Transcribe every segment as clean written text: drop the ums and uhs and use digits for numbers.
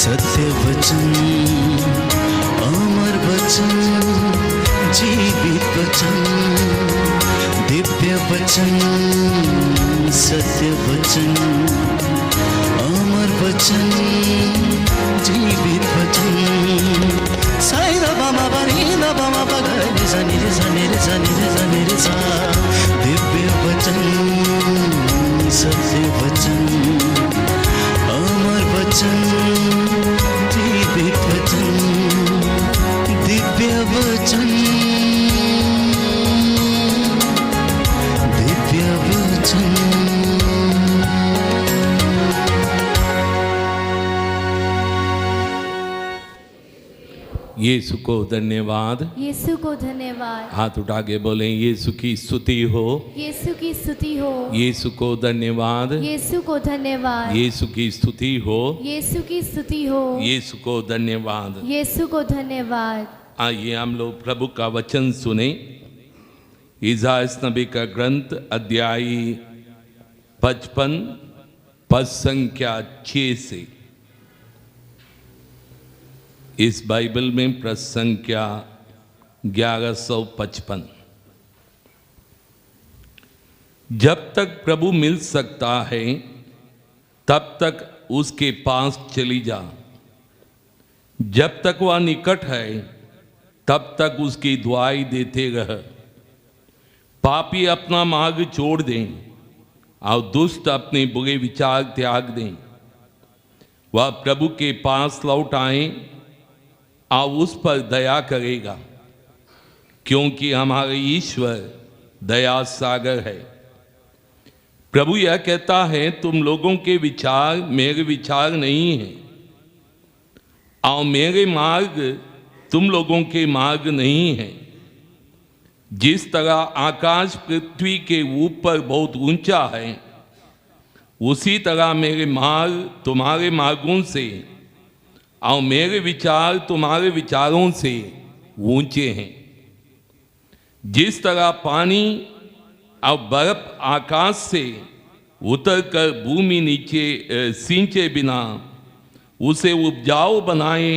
सत्य वचन, अमर वचन, जीवित वचन, दिव्य वचन, सत्य वचन, अमर वचन, जीवित वचन। साई दा बामा बनी दा बामा बगरे रे सनी रे सनी रे सनी रे सनी रे सा। दिव्य वचन, सत्य वचन, अमर वचन, जीवित वचन, दिव्य वचन, दिव्य वचन। यीशु को धन्यवाद। यीशु को धन्यवाद। हाथ उठा के बोलें, यीशु की स्तुति हो, यीशु की स्तुति हो। यीशु को धन्यवाद, यीशु को धन्यवाद। यीशु की स्तुति हो, यीशु की स्तुति हो। यीशु को धन्यवाद। यीशु को धन्यवाद। आइए हम लोग प्रभु का वचन सुने। इसायाह नबी का ग्रंथ अध्याय 55 पद संख्या 6 से। इस बाइबल में पद संख्या 1155। जब तक प्रभु मिल सकता है तब तक उसके पास चली जा। जब तक वह निकट है तब तक उसकी दुआई देते रह। पापी अपना मार्ग छोड़ दें और दुष्ट अपने बुरे विचार त्याग दें। वह प्रभु के पास लौट आए और उस पर दया करेगा, क्योंकि हमारे ईश्वर दया सागर है। प्रभु यह कहता है, तुम लोगों के विचार मेरे विचार नहीं हैं और मेरे मार्ग तुम लोगों के मार्ग नहीं हैं। जिस तरह आकाश पृथ्वी के ऊपर बहुत ऊंचा है, उसी तरह मेरे मार्ग तुम्हारे मार्गों से और मेरे विचार तुम्हारे विचारों से ऊंचे हैं। जिस तरह पानी और बर्फ आकाश से उतरकर भूमि नीचे सींचे बिना उसे उपजाऊ बनाए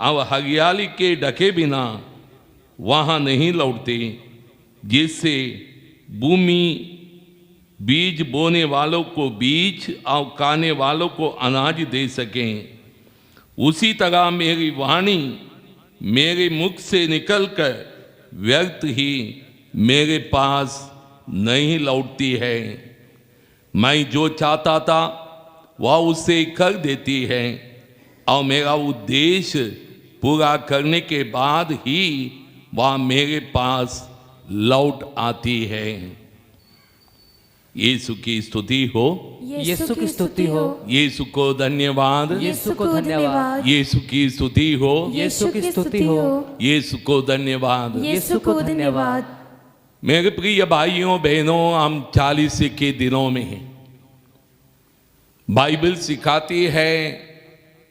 और हरियाली के ढके बिना वहाँ नहीं लौटते, जिससे भूमि बीज बोने वालों को बीज और खाने वालों को अनाज दे सकें, उसी तरह मेरी वाणी मेरे मुख से निकलकर व्यर्थ ही मेरे पास नहीं लौटती है। मैं जो चाहता था वह उसे कर देती है और मेरा उद्देश्य पूरा करने के बाद ही वह मेरे पास लौट आती है। यीशु की स्तुति हो, यीशु की स्तुति हो। यीशु को धन्यवाद, यीशु को धन्यवाद। यीशु की स्तुति हो, यीशु की स्तुति हो। यीशु को धन्यवाद। यीशु को धन्यवाद। मेरे प्रिय भाइयों बहनों, हम 40 के दिनों में हैं। बाइबल सिखाती है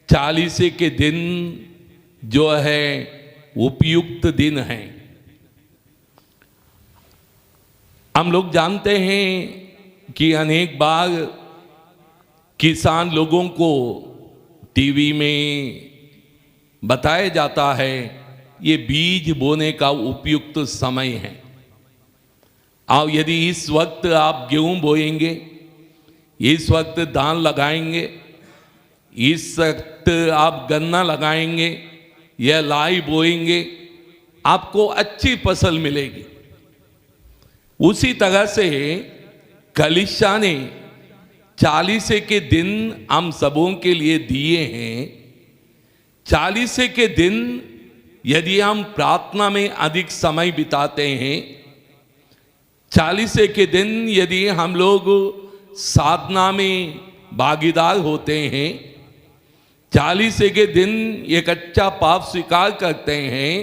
40 के दिन जो है उपयुक्त दिन है। हम लोग जानते हैं कि अनेक बार किसान लोगों को टीवी में बताया जाता है ये बीज बोने का उपयुक्त समय है। और यदि इस वक्त आप गेहूं बोएंगे, इस वक्त धान लगाएंगे, इस वक्त आप गन्ना लगाएंगे या लाई बोएंगे, आपको अच्छी फसल मिलेगी। उसी तरह से कलीसिया ने 40 के दिन हम सबों के लिए दिए हैं। 40 के दिन यदि हम प्रार्थना में अधिक समय बिताते हैं, 40 के दिन यदि हम लोग साधना में भागीदार होते हैं, 40 के दिन एक अच्छा पाप स्वीकार करते हैं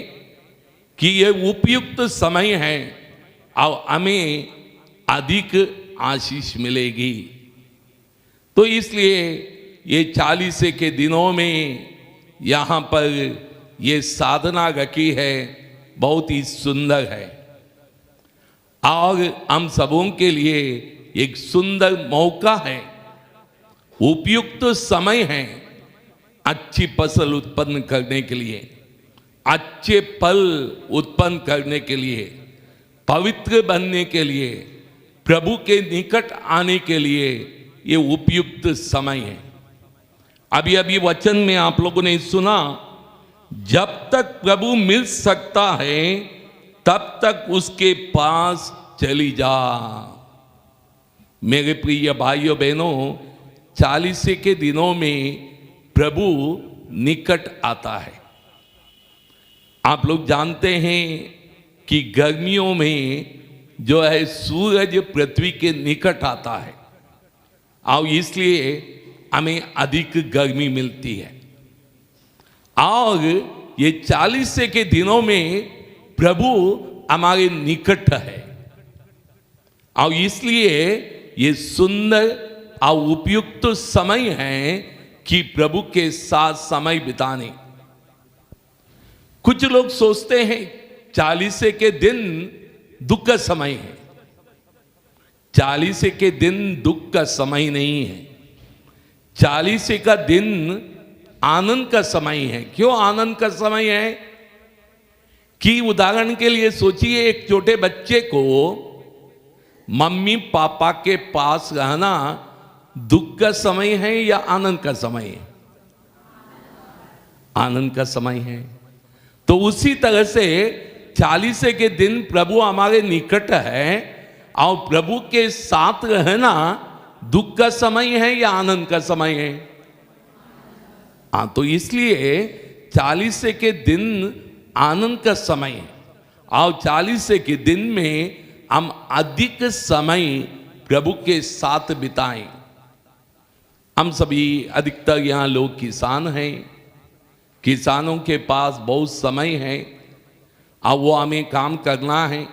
कि यह उपयुक्त समय है और हमें अधिक आशीष मिलेगी। तो इसलिए ये 40 के दिनों में यहाँ पर ये साधना रखी है, बहुत ही सुंदर है और हम सबों के लिए एक सुंदर मौका है, उपयुक्त समय है अच्छी फसल उत्पन्न करने के लिए, अच्छे फल उत्पन्न करने के लिए, पवित्र बनने के लिए, प्रभु के निकट आने के लिए ये उपयुक्त समय है। अभी अभी वचन में आप लोगों ने सुना, जब तक प्रभु मिल सकता है तब तक उसके पास चली जा। मेरे प्रिय भाइयों बहनों, 40 के दिनों में प्रभु निकट आता है। आप लोग जानते हैं कि गर्मियों में जो है सूरज पृथ्वी के निकट आता है और इसलिए हमें अधिक गर्मी मिलती है। और ये 40 के दिनों में प्रभु हमारे निकट है और इसलिए ये सुंदर और उपयुक्त समय है कि प्रभु के साथ समय बिताने। कुछ लोग सोचते हैं 40 के दिन दुख का समय है। 40 के दिन दुख का समय नहीं है, 40 का दिन आनंद का समय है। क्यों आनंद का समय है? कि उदाहरण के लिए सोचिए, एक छोटे बच्चे को मम्मी पापा के पास रहना दुख का समय है या आनंद का समय है? आनंद का समय है। तो उसी तरह से 40 के दिन प्रभु हमारे निकट है और प्रभु के साथ रहना दुख का समय है या आनंद का समय है? हाँ, तो इसलिए 40 के दिन आनंद का समय है और 40 के दिन में हम अधिक समय प्रभु के साथ बिताएं। हम सभी अधिकतर यहाँ लोग किसान हैं, किसानों के पास बहुत समय है और वो हमें काम करना है,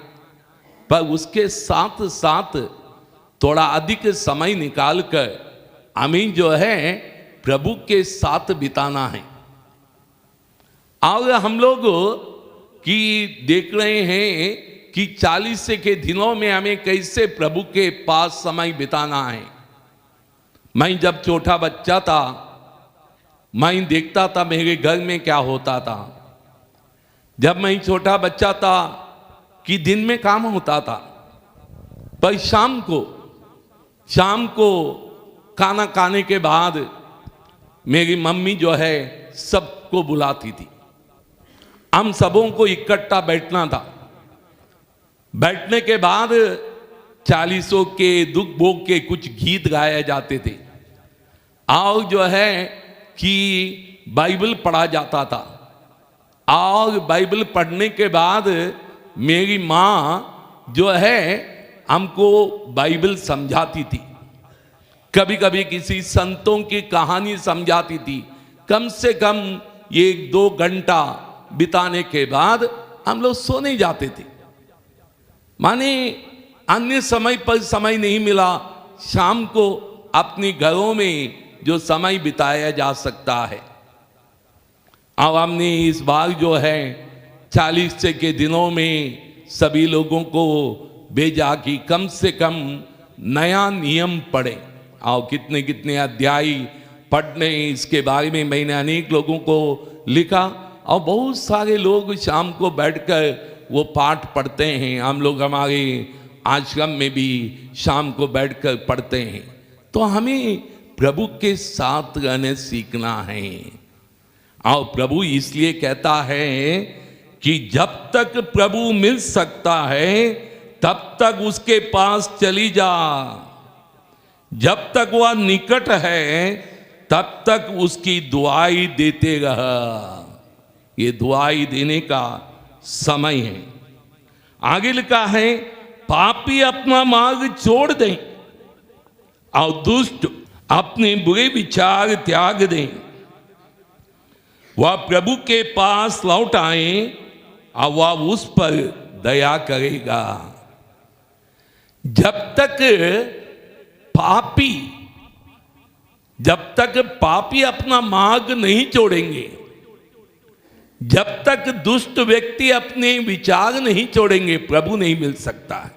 पर उसके साथ साथ थोड़ा अधिक समय निकाल कर हमें जो है प्रभु के साथ बिताना है। और हम लोग की देख रहे हैं कि 40 के दिनों में हमें कैसे प्रभु के पास समय बिताना है। मैं जब छोटा बच्चा था, मैं देखता था मेरे घर में क्या होता था। जब मैं छोटा बच्चा था कि दिन में काम होता था, पर शाम को खाना खाने के बाद मेरी मम्मी जो है सबको बुलाती थी। हम सबों को इकट्ठा बैठना था। बैठने के बाद 40 के दुख भोग के कुछ गीत गाए जाते थे और जो है कि बाइबल पढ़ा जाता था। और बाइबल पढ़ने के बाद मेरी माँ जो है हमको बाइबल समझाती थी। कभी कभी किसी संतों की कहानी समझाती थी। कम से कम 1-2 घंटा बिताने के बाद हम लोग सोने जाते थे। माने अन्य समय पर समय नहीं मिला, शाम को अपने घरों में जो समय बिताया जा सकता है। अब हमने इस बार जो है 40 के दिनों में सभी लोगों को भेजा कि कम से कम नया नियम पढ़ें और कितने कितने अध्याय पढ़ने, इसके बारे में मैंने अनेक लोगों को लिखा और बहुत सारे लोग शाम को बैठकर वो पाठ पढ़ते हैं। हम लोग हमारे आश्रम में भी शाम को बैठकर पढ़ते हैं। तो हमें प्रभु के साथ रहने सीखना है। और प्रभु इसलिए कहता है कि जब तक प्रभु मिल सकता है तब तक उसके पास चली जा। जब तक वह निकट है तब तक उसकी दुआई देते रह। ये दुआई देने का समय है। आगे लिखा है, पापी अपना मार्ग छोड़ दें और दुष्ट अपने बुरे विचार त्याग दें। वह प्रभु के पास लौट आए और वह उस पर दया करेगा। जब तक पापी अपना मार्ग नहीं छोड़ेंगे, जब तक दुष्ट व्यक्ति अपने विचार नहीं छोड़ेंगे, प्रभु नहीं मिल सकता है।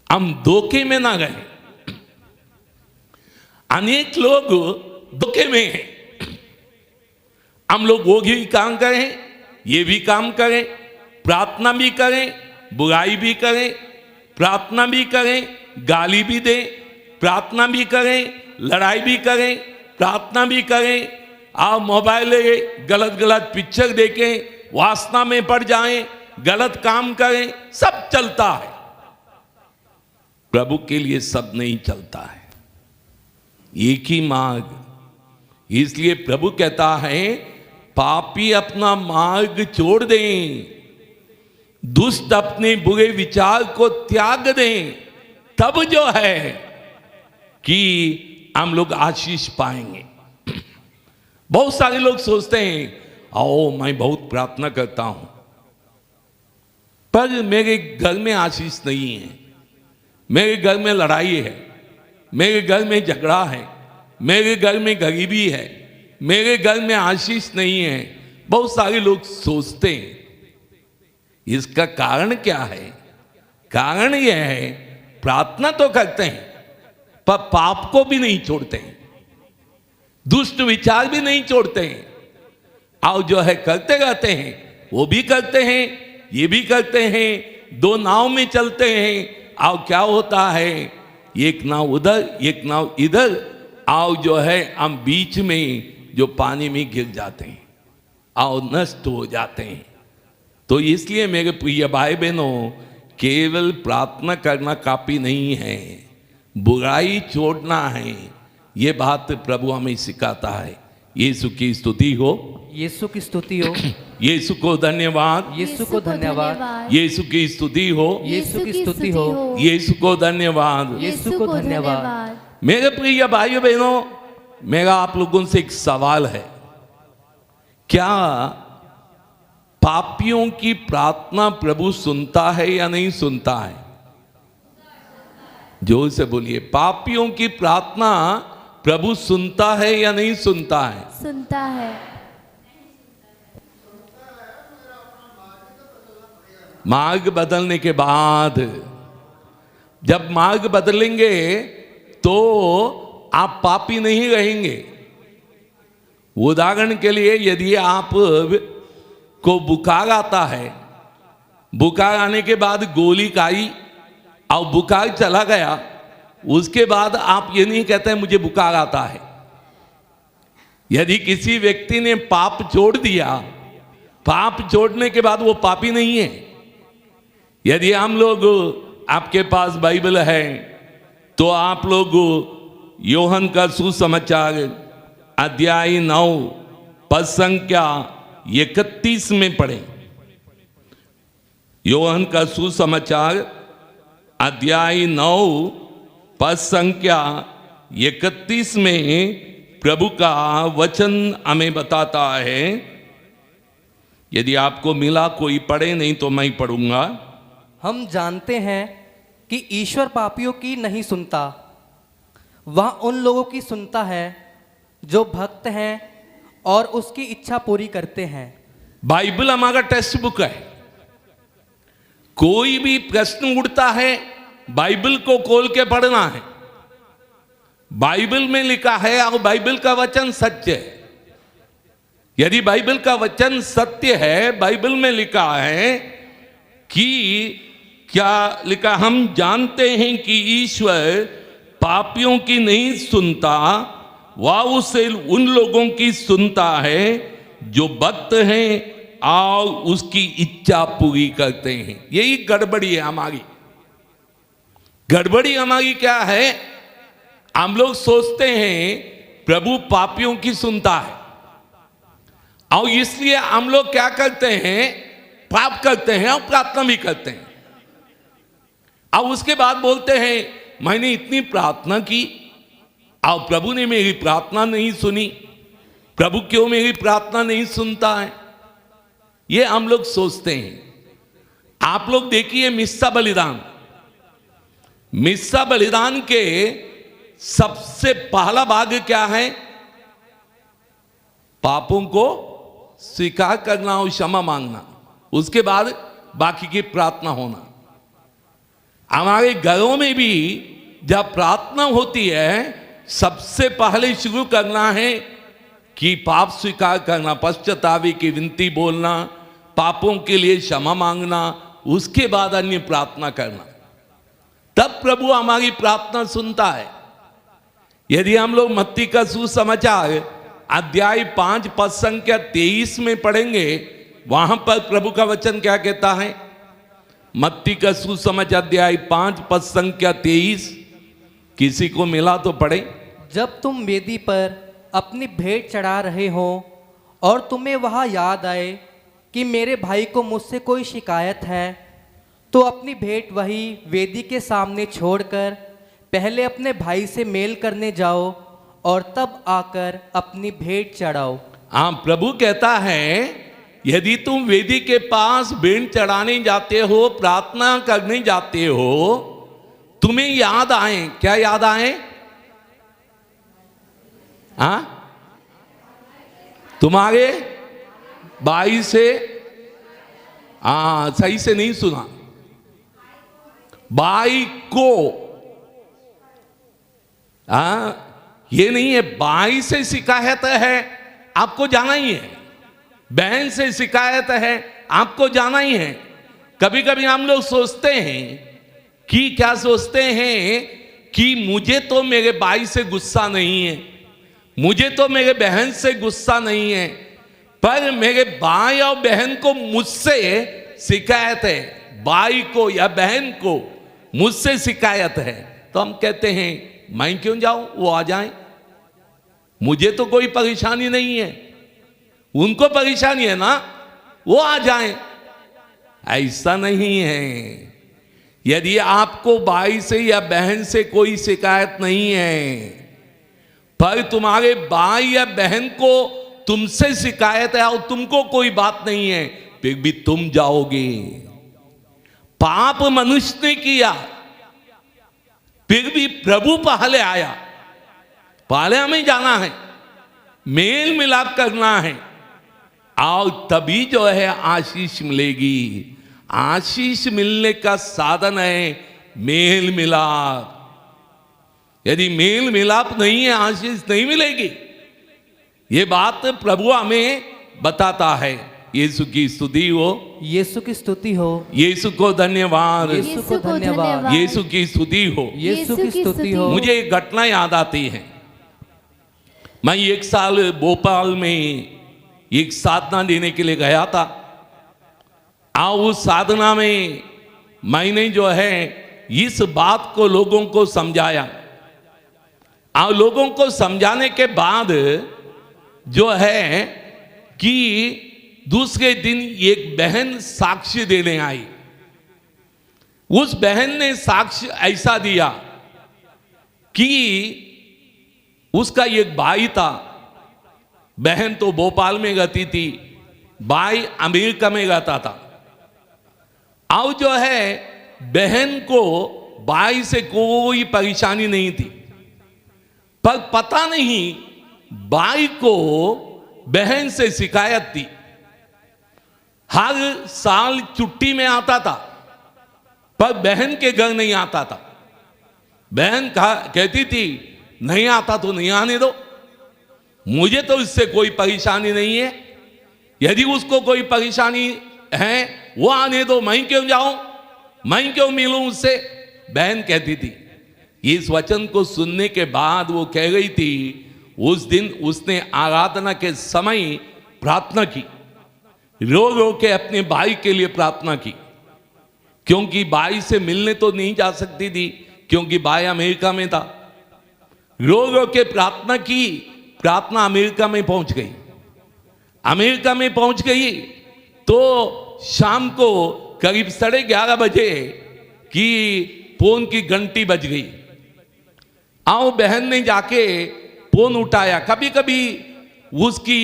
हम धोखे में ना गए। अनेक लोग धोखे में हैं। हम लोग वो भी काम करें, ये भी काम करें, प्रार्थना भी करें, बुराई भी करें, प्रार्थना भी करें, गाली भी दें, प्रार्थना भी करें, लड़ाई भी करें, प्रार्थना भी करें, आप मोबाइल गलत गलत पिक्चर देखें, वासना में पड़ जाएं, गलत काम करें, सब चलता है। प्रभु के लिए सब नहीं चलता है, एक ही मार्ग। इसलिए प्रभु कहता है पापी अपना मार्ग छोड़ दें, दुष्ट अपने बुरे विचार को त्याग दें, तब जो है कि हम लोग आशीष पाएंगे। बहुत सारे लोग सोचते हैं आओ मैं बहुत प्रार्थना करता हूं, पर मेरे घर में आशीष नहीं है, मेरे घर में लड़ाई है, मेरे घर में झगड़ा है, मेरे घर में गरीबी है, मेरे घर में आशीष नहीं है। बहुत सारे लोग सोचते हैं। इसका कारण क्या है? कारण यह है प्रार्थना तो करते हैं पर पाप को भी नहीं छोड़ते हैं, दुष्ट विचार भी नहीं छोड़ते हैं, और जो है करते रहते हैं, वो भी करते हैं, ये भी करते हैं, दो नाव में चलते हैं। और क्या होता है, एक नाव उधर एक नाव इधर, और जो है हम बीच में जो पानी में गिर जाते हैं और नष्ट हो जाते हैं। तो इसलिए मेरे प्रिय भाई बहनों, केवल प्रार्थना करना काफी नहीं है, बुराई छोड़ना है। ये बात प्रभु हमें सिखाता है। यीशु की स्तुति हो, यीशु की स्तुति हो, यीशु को धन्यवाद, यीशु को धन्यवाद, यीशु की स्तुति हो, यीशु की स्तुति हो, यीशु को धन्यवाद, यीशु को धन्यवाद। मेरे प्रिय भाइयों बहनों, मेरा आप लोगों से एक सवाल है, क्या पापियों की प्रार्थना प्रभु सुनता है या नहीं सुनता है? जोर से बोलिए, पापियों की प्रार्थना प्रभु सुनता है या नहीं सुनता है? सुनता है। मार्ग बदलने के बाद, जब मार्ग बदलेंगे तो आप पापी नहीं रहेंगे। उदाहरण के लिए, यदि आप को बुखार आता है, बुखार आने के बाद गोली खाई और बुखार चला गया, उसके बाद आप ये नहीं कहते हैं मुझे बुखार आता है। यदि किसी व्यक्ति ने पाप छोड़ दिया, पाप छोड़ने के बाद वो पापी नहीं है। यदि हम लोग, आपके पास बाइबल है तो आप लोग यूहन्ना का सुसमाचार अध्याय 9 पद संख्या 31 में पढ़ें। यूहन्ना का सुसमाचार अध्याय 9 पद संख्या 31 में प्रभु का वचन हमें बताता है। यदि आपको मिला, कोई पढ़े, नहीं तो मैं पढ़ूंगा। हम जानते हैं कि ईश्वर पापियों की नहीं सुनता, वह उन लोगों की सुनता है जो भक्त हैं और उसकी इच्छा पूरी करते हैं। बाइबल हमारा टेक्स्ट बुक है। कोई भी प्रश्न उठता है, बाइबल को खोल के पढ़ना है। बाइबल में लिखा है और बाइबल का वचन सत्य है। यदि बाइबल का वचन सत्य है, बाइबल में लिखा है कि क्या लिखा, हम जानते हैं कि ईश्वर पापियों की नहीं सुनता, वह उसे उन लोगों की सुनता है जो भक्त हैं और उसकी इच्छा पूरी करते हैं। यही गड़बड़ी है हमारी। गड़बड़ी हमारी क्या है? हम लोग सोचते हैं प्रभु पापियों की सुनता है, और इसलिए हम लोग क्या करते हैं, पाप करते हैं और प्रार्थना भी करते हैं, और उसके बाद बोलते हैं मैंने इतनी प्रार्थना की और प्रभु ने मेरी प्रार्थना नहीं सुनी। प्रभु क्यों मेरी प्रार्थना नहीं सुनता है? ये हम लोग सोचते हैं। आप लोग देखिए मिस्सा बलिदान, मिस्सा बलिदान के सबसे पहला भाग क्या है? पापों को स्वीकार करना और क्षमा मांगना, उसके बाद बाकी की प्रार्थना होना। हमारे घरों में भी जब प्रार्थना होती है, सबसे पहले शुरू करना है कि पाप स्वीकार करना, पश्चातापी की विनती बोलना, पापों के लिए क्षमा मांगना, उसके बाद अन्य प्रार्थना करना, तब प्रभु हमारी प्रार्थना सुनता है। यदि हम लोग मत्ती का सुसमाचार अध्याय 5 पद संख्या 23 में पढ़ेंगे, वहां पर प्रभु का वचन क्या कहता है? मत्ती का सुसमाचार अध्याय 5 पद संख्या 23, किसी को मिला तो पढ़े। जब तुम वेदी पर अपनी भेंट चढ़ा रहे हो और तुम्हें वहाँ याद आए कि मेरे भाई को मुझसे कोई शिकायत है, तो अपनी भेंट वही वेदी के सामने छोड़कर पहले अपने भाई से मेल करने जाओ और तब आकर अपनी भेंट चढ़ाओ। हाँ, प्रभु कहता है यदि तुम वेदी के पास भेंट चढ़ाने जाते हो, प्रार्थना करने जाते हो, तुम्हें याद आए, क्या याद आए? हाँ, तुम्हारे भाई से, हाँ सही से नहीं सुना, भाई को, हाँ ये नहीं है, भाई से शिकायत है आपको जाना ही है, बहन से शिकायत है आपको जाना ही है। कभी कभी हम लोग सोचते हैं कि क्या सोचते हैं कि मुझे तो मेरे भाई से गुस्सा नहीं है, मुझे तो मेरे बहन से गुस्सा नहीं है, पर मेरे भाई और बहन को मुझसे शिकायत है, भाई को या बहन को मुझसे शिकायत है। तो हम कहते हैं मैं क्यों जाऊं, वो आ जाएं, मुझे तो कोई परेशानी नहीं है, उनको परेशानी है ना, वो आ जाएं। ऐसा नहीं है। यदि आपको भाई से या बहन से कोई शिकायत नहीं है, पर तुम्हारे भाई या बहन को तुमसे शिकायत है और तुमको कोई बात नहीं है, फिर भी तुम जाओगे। पाप मनुष्य ने किया, फिर भी प्रभु पहले आया, पहले हमें जाना है, मेल मिलाप करना है, और तभी जो है आशीष मिलेगी। आशीष मिलने का साधन है मेल मिलाप। यदि मेल मिलाप नहीं है, आशीष नहीं मिलेगी। ये बात प्रभु हमें बताता है। यीशु की स्तुति हो, यीशु की स्तुति हो, यीशु को धन्यवाद, यीशु को धन्यवाद, यीशु की स्तुति हो, यीशु की स्तुति हो। मुझे एक घटना याद आती है। मैं एक साल भोपाल में एक साधना देने के लिए गया था, और उस साधना में मैंने जो है इस बात को लोगों को समझाया, और लोगों को समझाने के बाद जो है कि दूसरे दिन एक बहन साक्ष्य देने आई। उस बहन ने साक्ष्य ऐसा दिया कि उसका एक भाई था, बहन तो भोपाल में रहती थी, भाई अमेरिका में रहता था। और जो है बहन को भाई से कोई परेशानी नहीं थी, पर पता नहीं भाई को बहन से शिकायत थी। हर साल छुट्टी में आता था, पर बहन के घर नहीं आता था। बहन कहती थी नहीं आता तो नहीं आने दो, मुझे तो इससे कोई परेशानी नहीं है, यदि उसको कोई परेशानी है वो आने दो, मैं क्यों जाऊं, मैं क्यों मिलूं उससे, बहन कहती थी। इस वचन को सुनने के बाद वो कह गई थी, उस दिन उसने आराधना के समय प्रार्थना की, रो रो के अपने भाई के लिए प्रार्थना की, क्योंकि भाई से मिलने तो नहीं जा सकती थी, क्योंकि भाई अमेरिका में था। रो रो के प्रार्थना की, प्रार्थना अमेरिका में पहुंच गई। अमेरिका में पहुंच गई तो शाम को करीब 11:30 बजे की फोन की घंटी बज गई। आओ बहन ने जाके फोन उठाया। कभी कभी उसकी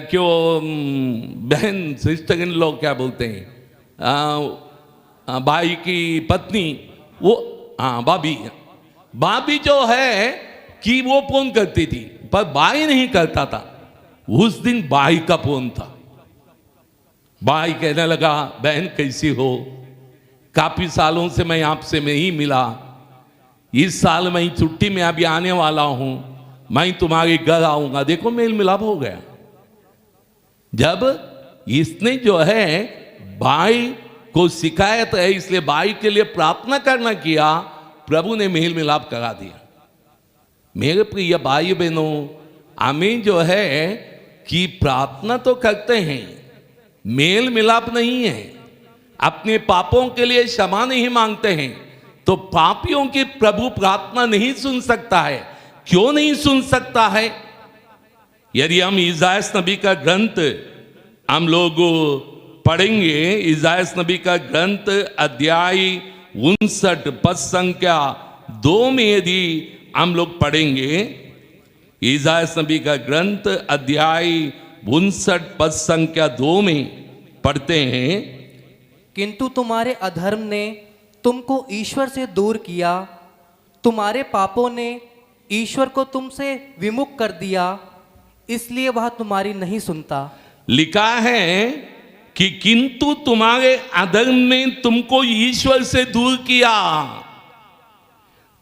क्यों बहन, सिस्टर इन लोग क्या बोलते हैं, भाई की पत्नी, वो भाभी जो है कि वो फोन करती थी, पर भाई नहीं करता था। उस दिन भाई का फोन था। भाई कहने लगा बहन कैसी हो, काफी सालों से मैं आपसे नहीं मिला, इस साल मैं छुट्टी में अभी आने वाला हूं, मैं तुम्हारे घर आऊंगा। देखो मेल मिलाप हो गया। जब इसने जो है भाई को शिकायत है इसलिए भाई के लिए प्रार्थना करना किया, प्रभु ने मेल मिलाप करा दिया। मेरे प्रिय भाई बहनों, हमें जो है कि प्रार्थना तो करते हैं, मेल मिलाप नहीं है। अपने पापों के लिए क्षमा नहीं मांगते हैं तो पापियों की प्रभु प्रार्थना नहीं सुन सकता है। क्यों नहीं सुन सकता है? यदि हम इसायास नबी का ग्रंथ हम लोग पढ़ेंगे, इसायास नबी का ग्रंथ अध्याय 59 पद संख्या 2 में यदि हम लोग पढ़ेंगे, इसायास नबी का ग्रंथ अध्याय 59 पद संख्या 2 में पढ़ते हैं, किंतु तुम्हारे अधर्म ने तुमको ईश्वर से दूर किया, तुम्हारे पापों ने ईश्वर को तुमसे विमुख कर दिया, इसलिए वह तुम्हारी नहीं सुनता। लिखा है कि किंतु तुम्हारे अधर्म ने तुमको ईश्वर से दूर किया,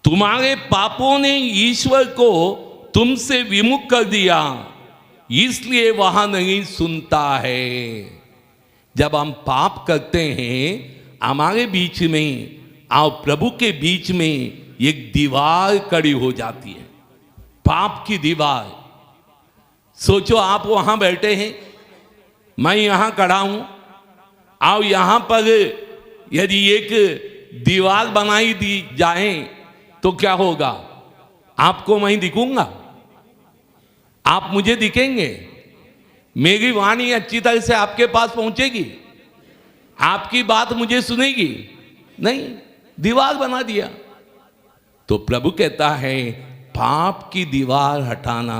तुम्हारे पापों ने ईश्वर को तुमसे विमुख कर दिया, इसलिए वह नहीं सुनता है। जब हम पाप करते हैं हमारे बीच में और प्रभु के बीच में एक दीवार खड़ी हो जाती है, पाप की दीवार। सोचो आप वहां बैठे हैं, मैं यहां खड़ा हूं और यहां पर यदि एक दीवार बनाई दी जाए तो क्या होगा? आपको मैं दिखूंगा, आप मुझे दिखेंगे, मेरी वाणी अच्छी तरह से आपके पास पहुंचेगी, आपकी बात मुझे सुनेगी? नहीं, दीवार बना दिया। तो प्रभु कहता है पाप की दीवार हटाना।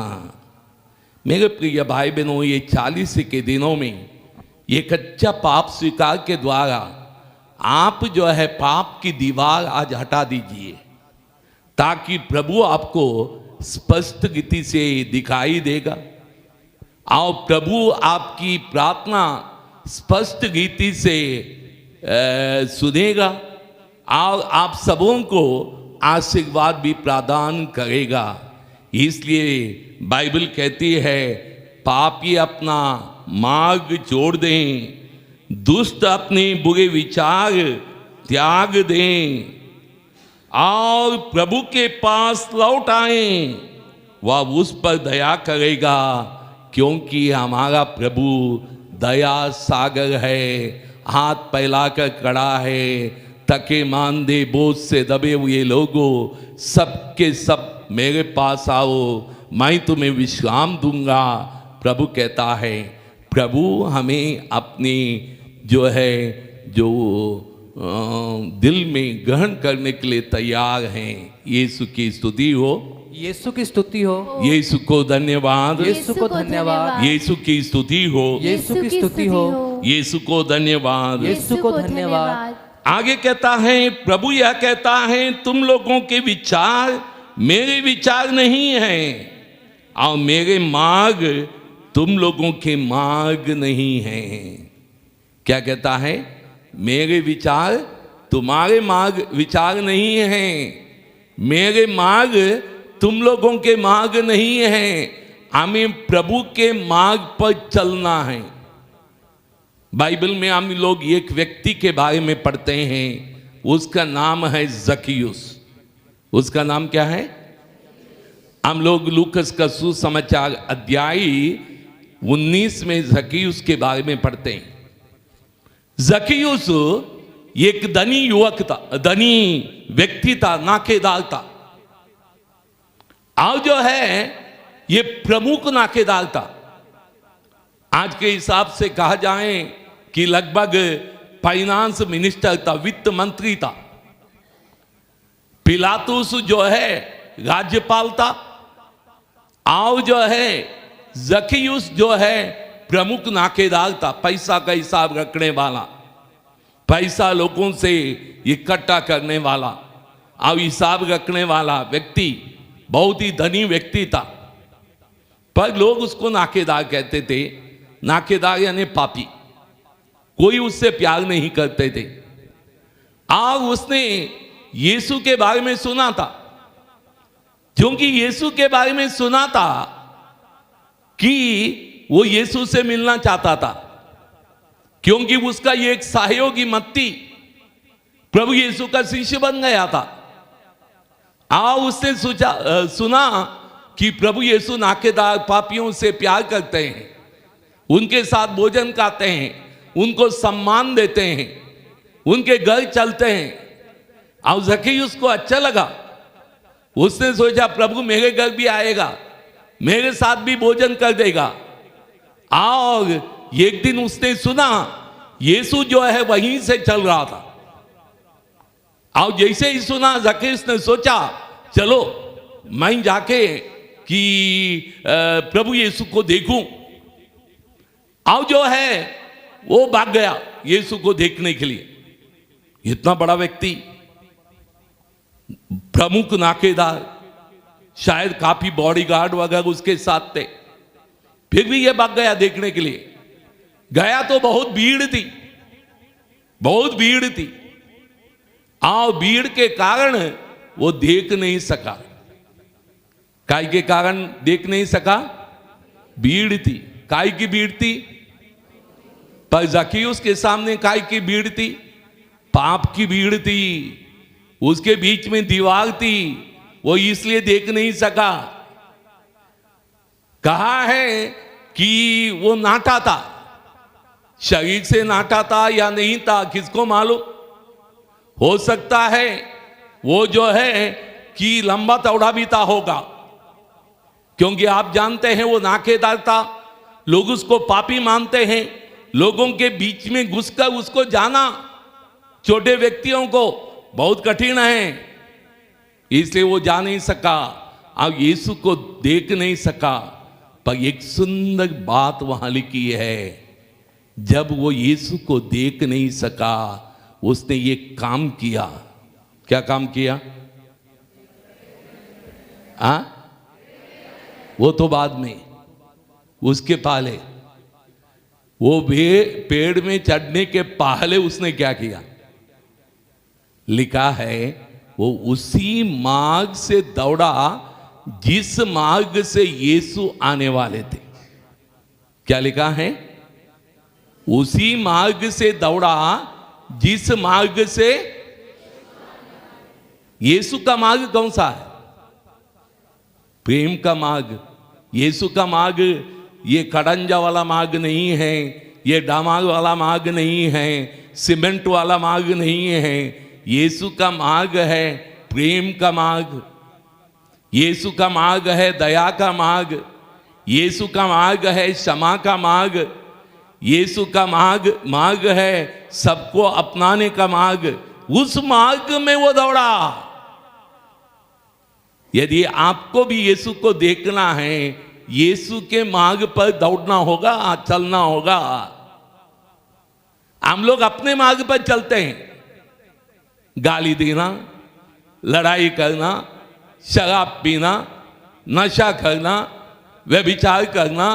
मेरे प्रिय भाई बहनों, ये 40 के दिनों में ये कच्चा पाप स्वीकार के द्वारा आप जो है पाप की दीवार आज हटा दीजिए, ताकि प्रभु आपको स्पष्ट रीति से दिखाई देगा और प्रभु आपकी प्रार्थना स्पष्ट रीति से सुनेगा और आप सबों को आशीर्वाद भी प्रदान करेगा। इसलिए बाइबल कहती है पापी अपना मार्ग छोड़ दें, दुष्ट अपने बुरे विचार त्याग दें और प्रभु के पास लौट आएं, वह उस पर दया करेगा, क्योंकि हमारा प्रभु दया सागर है, हाथ फैलाकर खड़ा है। तके मांदे बोझ से दबे हुए लोगों, सबके सब मेरे पास आओ, मैं तुम्हें विश्राम दूंगा। प्रभु कहता है, प्रभु हमें अपनी जो है जो दिल में ग्रहण करने के लिए तैयार हैं। यीशु की स्तुति हो, यीशु की स्तुति हो, यीशु को धन्यवाद, यीशु को धन्यवाद, यीशु की स्तुति हो, यीशु की स्तुति हो, यीशु को धन्यवाद। यीशु को धन्यवाद। आगे कहता है, प्रभु यह कहता है तुम लोगों के विचार मेरे विचार नहीं हैं और मेरे मार्ग तुम लोगों के मार्ग नहीं हैं। क्या कहता है? मेरे विचार तुम्हारे मार्ग विचार नहीं हैं, मेरे मार्ग तुम लोगों के मार्ग नहीं हैं। हमें प्रभु के मार्ग पर चलना है। बाइबल में हम लोग एक व्यक्ति के बारे में पढ़ते हैं, उसका नाम है जकियुस। उसका नाम क्या है? हम लोग लूकस का सुसमाचार अध्याय 19 में जकियुस के बारे में पढ़ते हैं। जकियुस एक धनी युवक था, धनी व्यक्ति था, नाकेदार था और जो है ये प्रमुख नाकेदार था। आज के हिसाब से कहा जाए कि लगभग फाइनेंस मिनिस्टर था, वित्त मंत्री था। पिलातुस जो है राज्यपाल था और जो है जकियुस जो है प्रमुख नाकेदार था, पैसा का हिसाब रखने वाला, पैसा लोगों से इकट्ठा करने वाला और हिसाब रखने वाला व्यक्ति, बहुत ही धनी व्यक्ति था। पर लोग उसको नाकेदार कहते थे। नाकेदार यानी पापी, कोई उससे प्यार नहीं करते थे। और उसने यीशु के बारे में सुना था क्योंकि यीशु के बारे में सुना था कि वो यीशु से मिलना चाहता था, क्योंकि उसका ये एक सहयोगी मत्ती प्रभु यीशु का शिष्य बन गया था। उसने सुना कि प्रभु यीशु नाकेदार पापियों से प्यार करते हैं, उनके साथ भोजन करते हैं, उनको सम्मान देते हैं, उनके घर चलते हैं। और जक्कैयुस को अच्छा लगा। उसने सोचा प्रभु मेरे घर भी आएगा, मेरे साथ भी भोजन कर देगा। और एक दिन उसने सुना यीशु जो है वहीं से चल रहा था। और जैसे ही सुना जक्कैयुस ने सोचा चलो मैं जाके कि प्रभु यीशु को देखूं। और जो है वो भाग गया यीशु को देखने के लिए। इतना बड़ा व्यक्ति, प्रमुख नाकेदार, शायद काफी बॉडीगार्ड वगैरह उसके साथ थे, फिर भी ये भाग गया देखने के लिए। गया तो बहुत भीड़ थी, बहुत भीड़ थी। और भीड़ के कारण वो देख नहीं सका। काय के कारण देख नहीं सका? भीड़ थी। काय की भीड़ थी? पर जक्कैयुस के सामने काय की भीड़ थी? पाप की भीड़ थी। उसके बीच में दीवार थी, वो इसलिए देख नहीं सका। कहा है कि वो नाटा था, शरीर से नाटा था या नहीं था किसको मालूम। हो सकता है वो जो है कि लंबा चौड़ा भी था होगा, क्योंकि आप जानते हैं वो नाकेदार था, लोग उसको पापी मानते हैं। लोगों के बीच में घुसकर उसको जाना छोटे व्यक्तियों को बहुत कठिन है, इसलिए वो जा नहीं सका। अब यीशु को देख नहीं सका। पर एक सुंदर बात वहां लिखी है, जब वो यीशु को देख नहीं सका उसने ये काम किया। क्या काम किया? वो तो बाद में, उसके पहले, वो पेड़ में चढ़ने के पहले उसने क्या किया? लिखा है वो उसी मार्ग से दौड़ा जिस मार्ग से यीशु आने वाले थे। क्या लिखा है? उसी मार्ग से दौड़ा जिस मार्ग से। यीशु का मार्ग कौन सा है? प्रेम का मार्ग। यीशु का मार्ग ये खड़ंजा वाला मार्ग नहीं है, ये डामार वाला मार्ग नहीं है, सीमेंट वाला मार्ग नहीं है। यीशु का मार्ग है प्रेम का मार्ग। यीशु का मार्ग है दया का मार्ग। यीशु का मार्ग है क्षमा का मार्ग। यीशु का मार्ग है सबको अपनाने का मार्ग। उस मार्ग में वो दौड़ा। यदि आपको भी यीशु को देखना है, यीशु के मार्ग पर दौड़ना होगा, चलना होगा। हम लोग अपने मार्ग पर चलते हैं, गाली देना, लड़ाई करना, शराब पीना, नशा करना, व्यभिचार करना,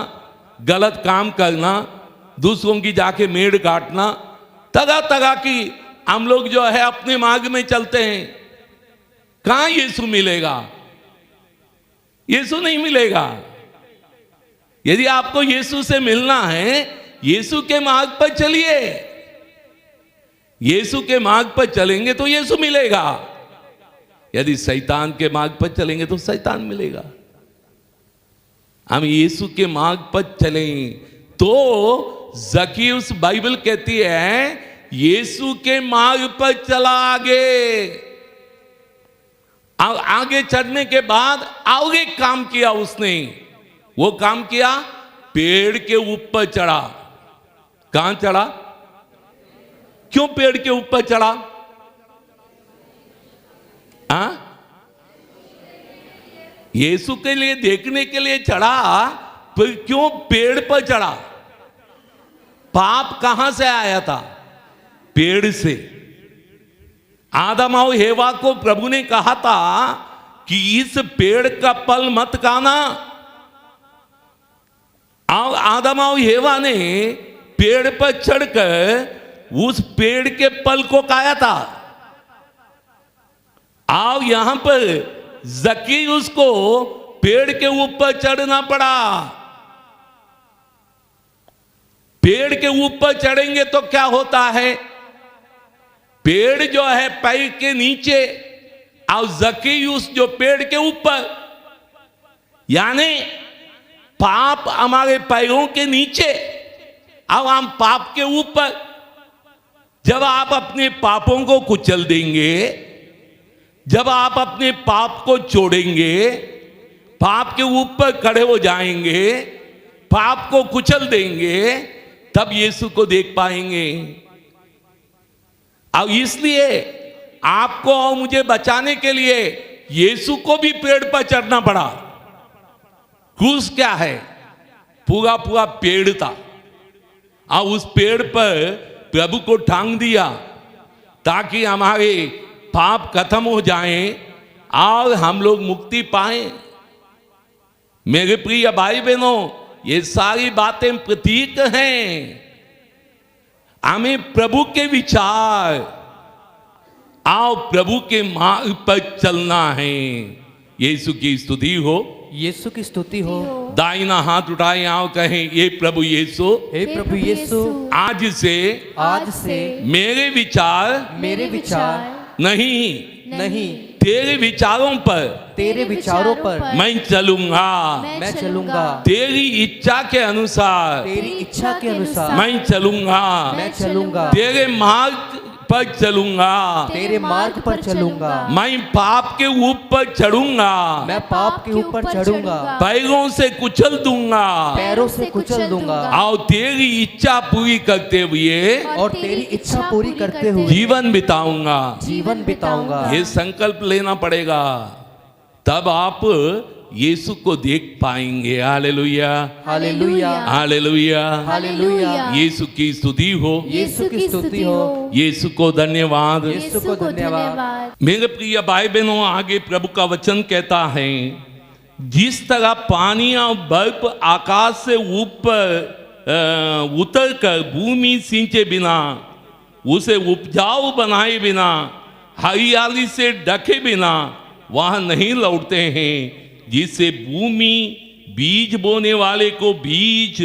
गलत काम करना, दूसरों की जाके मेड़ काटना, तरह तरह की हम लोग जो है अपने मार्ग में चलते हैं। कहां यीशु मिलेगा? यीशु नहीं मिलेगा। यदि आपको यीशु से मिलना है, यीशु के मार्ग पर चलिए। यीशु के मार्ग पर चलेंगे तो यीशु मिलेगा। यदि शैतान के मार्ग पर चलेंगे तो शैतान मिलेगा। हम यीशु के मार्ग पर चलें तो जक्कैयुस, बाइबल कहती है, यीशु के मार्ग पर चला आगे चढ़ने के बाद आगे काम किया उसने। वो काम किया, पेड़ के ऊपर चढ़ा। कहां चढ़ा? क्यों पेड़ के ऊपर चढ़ा? यीशु के लिए देखने के लिए चढ़ा, फिर क्यों पेड़ पर चढ़ा? पाप कहां से आया था? पेड़ से। आदम और हेवा को प्रभु ने कहा था कि इस पेड़ का फल मत खाना। और आदम और हेवा ने पेड़ पर चढ़कर उस पेड़ के फल को खाया था। और यहां पर जक्कियुस को पेड़ के ऊपर चढ़ना पड़ा। पेड़ के ऊपर चढ़ेंगे तो क्या होता है, पेड़ जो है पैर के नीचे और जक्कियुस जो पेड़ के ऊपर, यानी पाप हमारे पैरों के नीचे और हम पाप के ऊपर। जब आप अपने पापों को कुचल देंगे, जब आप अपने पाप को छोड़ेंगे, पाप के ऊपर खड़े हो जाएंगे, पाप को कुचल देंगे, तब यीशु को देख पाएंगे। और इसलिए आपको और मुझे बचाने के लिए यीशु को भी पेड़ पर चढ़ना पड़ा। क्रूस क्या है, पूरा पूरा पेड़ था और उस पेड़ पर प्रभु को टांग दिया ताकि हमारे पाप खत्म हो जाएं और हम लोग मुक्ति पाएं। मेरे प्रिय भाई बहनों, ये सारी बातें प्रतीक हैं। हमें प्रभु के विचार आओ प्रभु के मार्ग पर चलना है। यीशु की स्तुति हो, यीशु की स्तुति हो। दाहिना हाथ उठाए आओ कहें, ये प्रभु यीशु, हे प्रभु यीशु, आज से मेरे विचार नहीं तेरे विचारों पर मैं चलूंगा। तेरी इच्छा के अनुसार मैं चलूंगा। तेरे मार्ग पर चलूंगा। मैं पाप के ऊपर चढ़ूंगा। पैरों से कुचल दूंगा। और तेरी इच्छा पूरी करते हुए जीवन बिताऊंगा। ये संकल्प लेना पड़ेगा, तब आप यीशु को देख पाएंगे। Hallelujah, hallelujah, hallelujah, hallelujah. यीशु की स्तुति हो, यीशु की स्तुति हो। यीशु को धन्यवाद। यीशु को धन्यवाद। मेरे प्रिय भाई बहनों, आगे प्रभु का वचन कहता है, जिस तरह पानी और बर्फ आकाश से ऊपर उतर कर भूमि सींचे बिना, उसे उपजाऊ बनाए बिना, हरियाली से ढके बिना वहां नहीं लौटते हैं, जिससे भूमि बीज बोने वाले को बीज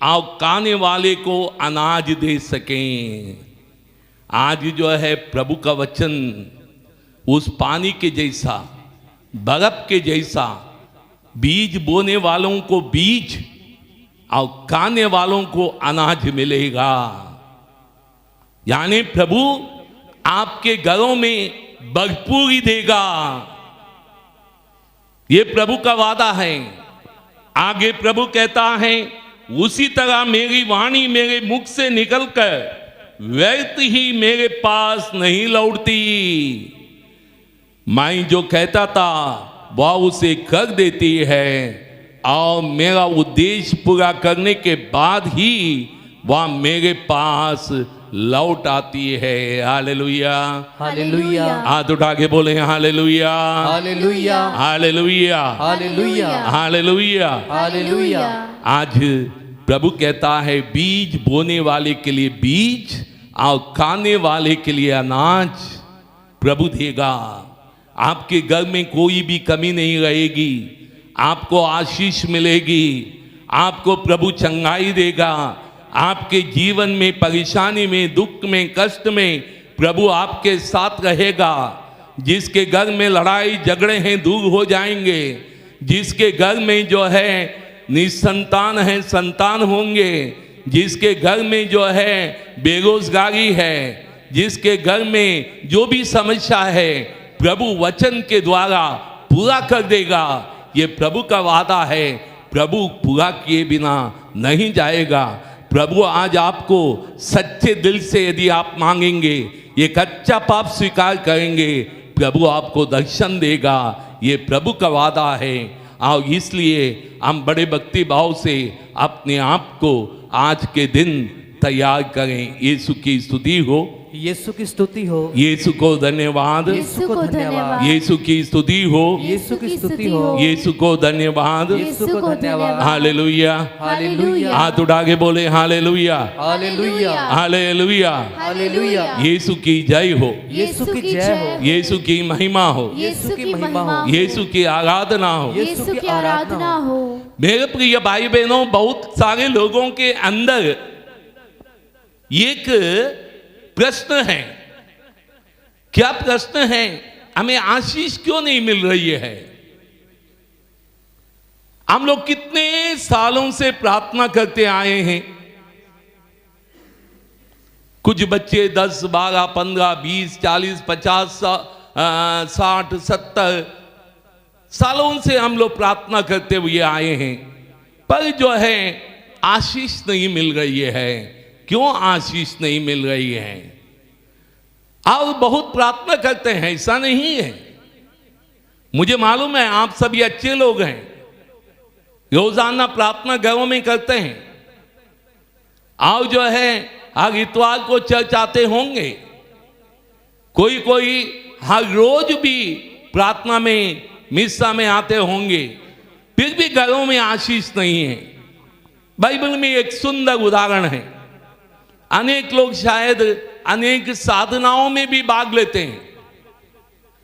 और खाने वाले को अनाज दे सकें। आज जो है प्रभु का वचन उस पानी के जैसा, बर्फ के जैसा, बीज बोने वालों को बीज और खाने वालों को अनाज मिलेगा। यानी प्रभु आपके घरों में भरपूरी देगा। ये प्रभु का वादा है। आगे प्रभु कहता है, उसी तरह मेरी वाणी मेरे मुख से निकलकर व्यर्थ ही मेरे पास नहीं लौटती। मैं जो कहता था वह उसे कर देती है और मेरा उद्देश्य पूरा करने के बाद ही वह मेरे पास लौट आती है। हालेलुया, हालेलुया, हाथ उठा के बोले hallelujah, hallelujah, hallelujah, hallelujah, hallelujah, hallelujah. आज प्रभु कहता है, बीज बोने वाले के लिए बीज और खाने वाले के लिए अनाज प्रभु देगा। आपके घर में कोई भी कमी नहीं रहेगी, आपको आशीष मिलेगी, आपको प्रभु चंगाई देगा। आपके जीवन में परेशानी में, दुख में, कष्ट में प्रभु आपके साथ रहेगा। जिसके घर में लड़ाई झगड़े हैं दूर हो जाएंगे। जिसके घर में जो है निसंतान है संतान होंगे। जिसके घर में जो है बेरोजगारी है, जिसके घर में जो भी समस्या है प्रभु वचन के द्वारा पूरा कर देगा। ये प्रभु का वादा है। प्रभु पूरा किए बिना नहीं जाएगा। प्रभु आज आपको सच्चे दिल से यदि आप मांगेंगे, ये कच्चा पाप स्वीकार करेंगे, प्रभु आपको दर्शन देगा। ये प्रभु का वादा है। और इसलिए हम बड़े भक्ति भाव से अपने आप को आज के दिन तैयार करें। यीशु की स्तुति हो। यीशु की स्तुति हो, यीशु को धन्यवाद, यीशु को धन्यवाद, यीशु की स्तुति हो, यीशु की स्तुति हो, यीशु को धन्यवाद। यीशु को धन्यवाद, हालेलुया। हालेलुया, हाथ उठा के बोले हालेलुया, हालेलुया, हालेलुया। हालेलुया, यीशु की जय हो, यीशु की जय हो, यीशु की महिमा हो, यीशु की महिमा हो, यीशु की आराधना हो। यीशु की आराधना हो। मेरे प्रिय भाई बहनों, बहुत सारे लोगों के अंदर एक प्रश्न है। क्या प्रश्न है? हमें आशीष क्यों नहीं मिल रही है? हम लोग कितने सालों से प्रार्थना करते आए हैं। कुछ बच्चे 10, 12, 15, 20, 40, 50, 60, 70 सालों से हम लोग प्रार्थना करते हुए आए हैं, पर जो है आशीष नहीं मिल रही है। क्यों आशीष नहीं मिल रही है? आप बहुत प्रार्थना करते हैं, ऐसा नहीं है। मुझे मालूम है आप सभी अच्छे लोग हैं, रोजाना प्रार्थना घरों में करते हैं। आप जो है हर इतवार को चर्च आते होंगे, कोई कोई हर रोज भी प्रार्थना में मिस्सा में आते होंगे, फिर भी घरों में आशीष नहीं है। बाइबल में एक सुंदर उदाहरण है। अनेक लोग शायद अनेक साधनाओं में भी भाग लेते हैं।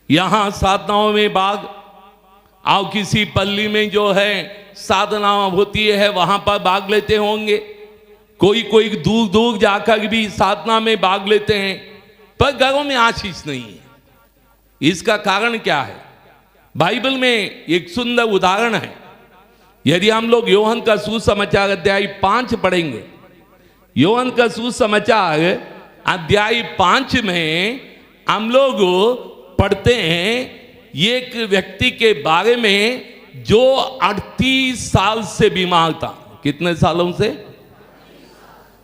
यहां साधनाओं में भाग, आओ किसी पल्ली में जो है साधना होती है वहां पर भाग लेते होंगे। कोई कोई दूर दूर जाकर भी साधना में भाग लेते हैं, पर घरों में आशीष नहीं है। इसका कारण क्या है? बाइबल में एक सुंदर उदाहरण है। यदि हम लोग योहन का सुसमाचार अध्याय 5 पढ़ेंगे, योहन का सुसमाचार अध्याय 5 में हम लोग पढ़ते हैं एक व्यक्ति के बारे में जो 38 साल से बीमार था। कितने सालों से?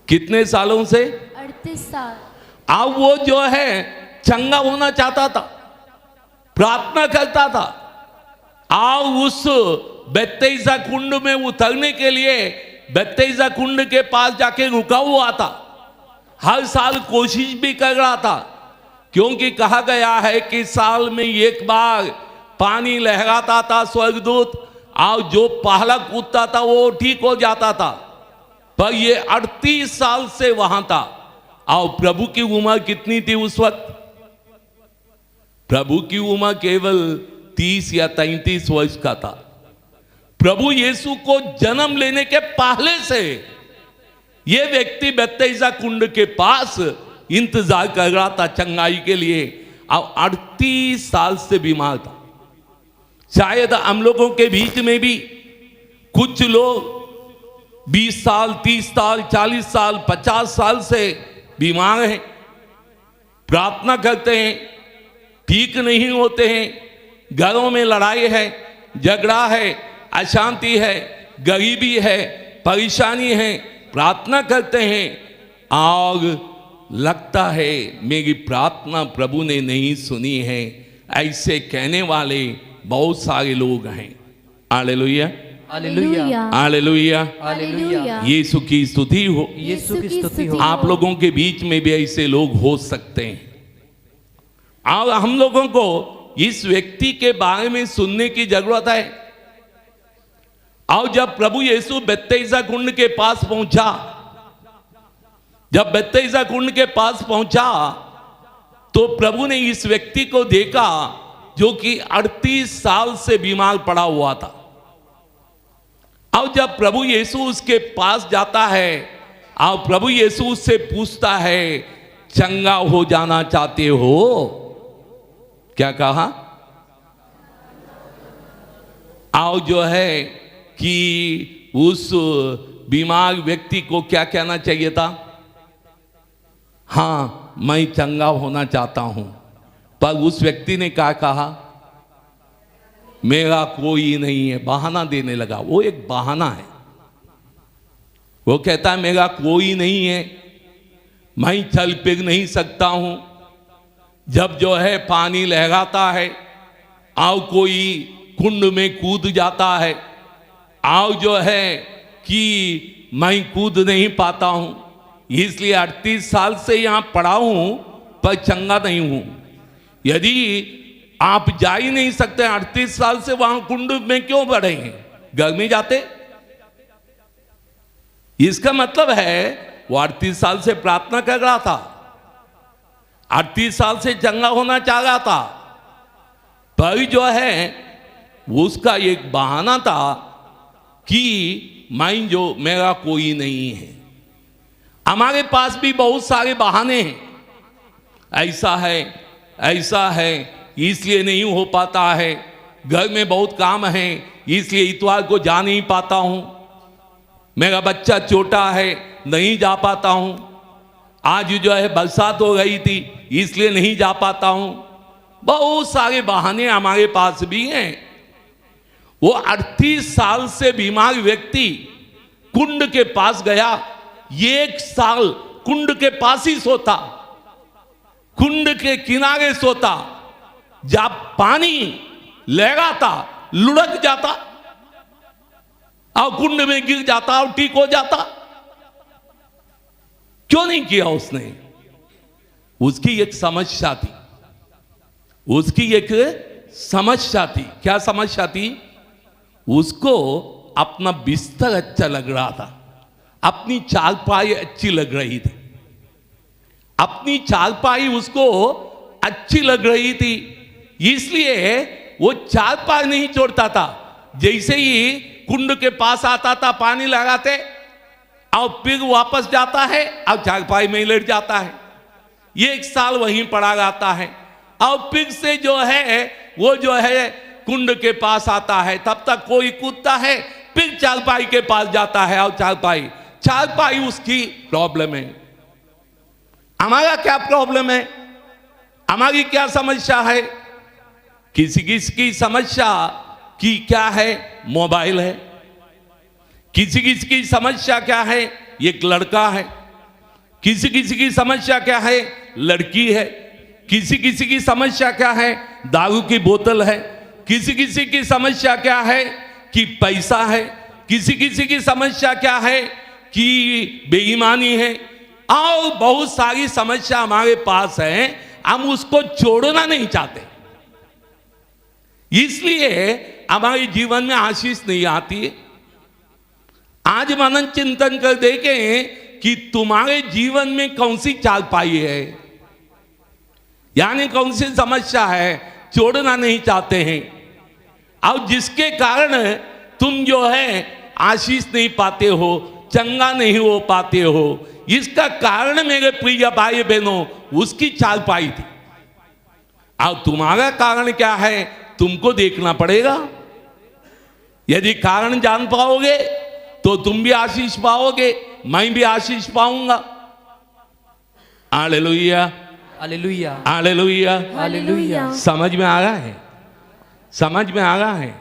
कितने सालों से? 38 साल। अब वो जो है चंगा होना चाहता था, प्रार्थना करता था। आओ उस बेतैसा कुंड में उतरने के लिए बेतैसा कुंड के पास जाके रुका हुआ था। हर साल कोशिश भी कर रहा था, क्योंकि कहा गया है कि साल में एक बार पानी लहराता था स्वर्गदूत, और जो पहला कूदता था वो ठीक हो जाता था। पर ये 38 साल से वहां था। और प्रभु की उम्र कितनी थी उस वक्त? प्रभु की उम्र केवल 30 या 33 वर्ष का था। प्रभु यीशु को जन्म लेने के पहले से यह व्यक्ति बेतैसा कुंड के पास इंतजार कर रहा था चंगाई के लिए, और 38 साल से बीमार था। शायद हम लोगों के बीच में भी कुछ लोग 20 साल, 30 साल, 40 साल, 50 साल से बीमार हैं, प्रार्थना करते हैं, ठीक नहीं होते हैं। घरों में लड़ाई है, झगड़ा है, अशांति है, गरीबी है, परेशानी है, प्रार्थना करते हैं और लगता है मेरी प्रार्थना प्रभु ने नहीं सुनी है। ऐसे कहने वाले बहुत सारे लोग हैं। Hallelujah, hallelujah, hallelujah, hallelujah. यीशु की स्तुति हो। यीशु की स्तुति हो। आप लोगों के बीच में भी ऐसे लोग हो सकते हैं। और हम लोगों को इस व्यक्ति के बारे में सुनने की जरूरत है। और जब प्रभु यीशु बेतैसा कुंड के पास पहुंचा, जब बेतैसा कुंड के पास पहुंचा तो प्रभु ने इस व्यक्ति को देखा जो कि 38 साल से बीमार पड़ा हुआ था। और जब प्रभु यीशु उसके पास जाता है और प्रभु यीशु उससे पूछता है, चंगा हो जाना चाहते हो? क्या कहा? और जो है कि उस बीमार व्यक्ति को क्या कहना चाहिए था? हाँ, मैं चंगा होना चाहता हूं। पर उस व्यक्ति ने क्या कहा? मेरा कोई नहीं है। बहाना देने लगा। वो एक बहाना है। वो कहता है मेरा कोई नहीं है, मैं चल फिर नहीं सकता हूं। जब जो है पानी लहराता है और कोई कुंड में कूद जाता है, और जो है कि मैं कूद नहीं पाता हूं, इसलिए 38 साल से यहां पड़ा हूं पर चंगा नहीं हूं। यदि आप जा ही नहीं सकते 38 साल से, वहां कुंड में क्यों बढ़े हैं? घर में जाते। इसका मतलब है वो 38 साल से प्रार्थना कर रहा था, 38 साल से चंगा होना चाह रहा था, पर जो है उसका एक बहाना था कि मैं जो मेरा कोई नहीं है। हमारे पास भी बहुत सारे बहाने हैं, ऐसा है इसलिए नहीं हो पाता है, घर में बहुत काम है इसलिए इतवार को जा नहीं पाता हूं, मेरा बच्चा छोटा है नहीं जा पाता हूं, आज जो है बरसात हो गई थी इसलिए नहीं जा पाता हूं। बहुत सारे बहाने हमारे पास भी हैं। वो 38 साल से बीमार व्यक्ति कुंड के पास गया, 1 साल कुंड के पास ही सोता, कुंड के किनारे सोता, जब पानी लगाता लुढ़क जाता और कुंड में गिर जाता और ठीक हो जाता। क्यों नहीं किया उसने? उसकी एक समस्या थी, उसकी एक समस्या थी। क्या समस्या थी? उसको अपना बिस्तर अच्छा लग रहा था, अपनी चारपाई अच्छी लग रही थी, अपनी चारपाई उसको अच्छी लग रही थी, इसलिए वो चारपाई नहीं छोड़ता था। जैसे ही कुंड के पास आता था पानी लगाते और फिर वापस जाता है और चारपाई में लेट जाता है। 1 साल वहीं पड़ा रहता है और फिर से जो है वो जो है कुंड के पास आता है, तब तक कोई कूदता है, फिर चारपाई के पास जाता है और चारपाई उसकी प्रॉब्लम है। हमारा क्या प्रॉब्लम है? हमारी क्या समस्या है? किसी किसी की समस्या की क्या है? मोबाइल है। किसी किसी की समस्या क्या है? एक लड़का है। किसी किसी की समस्या क्या है? लड़की है। किसी किसी की समस्या क्या है? दारू की बोतल है। किसी किसी की समस्या क्या है? कि पैसा है। किसी किसी की समस्या क्या है? कि बेईमानी है। और बहुत सारी समस्या हमारे पास है, हम उसको छोड़ना नहीं चाहते, इसलिए हमारे जीवन में आशीष नहीं आती है। आज मनन चिंतन कर देखें कि तुम्हारे जीवन में कौन सी चारपाई है, यानी कौन सी समस्या है छोड़ना नहीं चाहते हैं, और जिसके कारण तुम जो है आशीष नहीं पाते हो, चंगा नहीं हो पाते हो। इसका कारण मेरे प्रिय भाई बहनों उसकी चारपाई थी। और तुम्हारा कारण क्या है तुमको देखना पड़ेगा। यदि कारण जान पाओगे तो तुम भी आशीष पाओगे, मैं भी आशीष पाऊंगा। Hallelujah, hallelujah, hallelujah, hallelujah. समझ में आ रहा है? समझ में आ रहा है?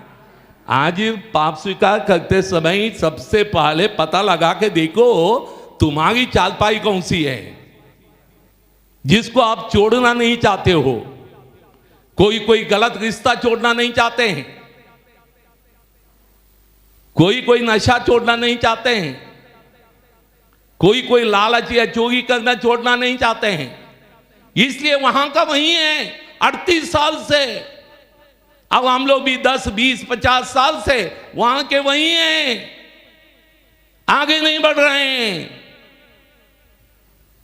आज पाप स्वीकार करते समय सबसे पहले पता लगा के देखो तुम्हारी चारपाई कौन सी है जिसको आप छोड़ना नहीं चाहते हो। कोई गलत रिश्ता छोड़ना नहीं चाहते हैं, कोई नशा छोड़ना नहीं चाहते हैं, कोई लालच या चोरी करना छोड़ना नहीं चाहते हैं, इसलिए वहां का वही है 38 साल से। अब हम लोग भी 10, 20, 50 साल से वहां के वही हैं, आगे नहीं बढ़ रहे हैं।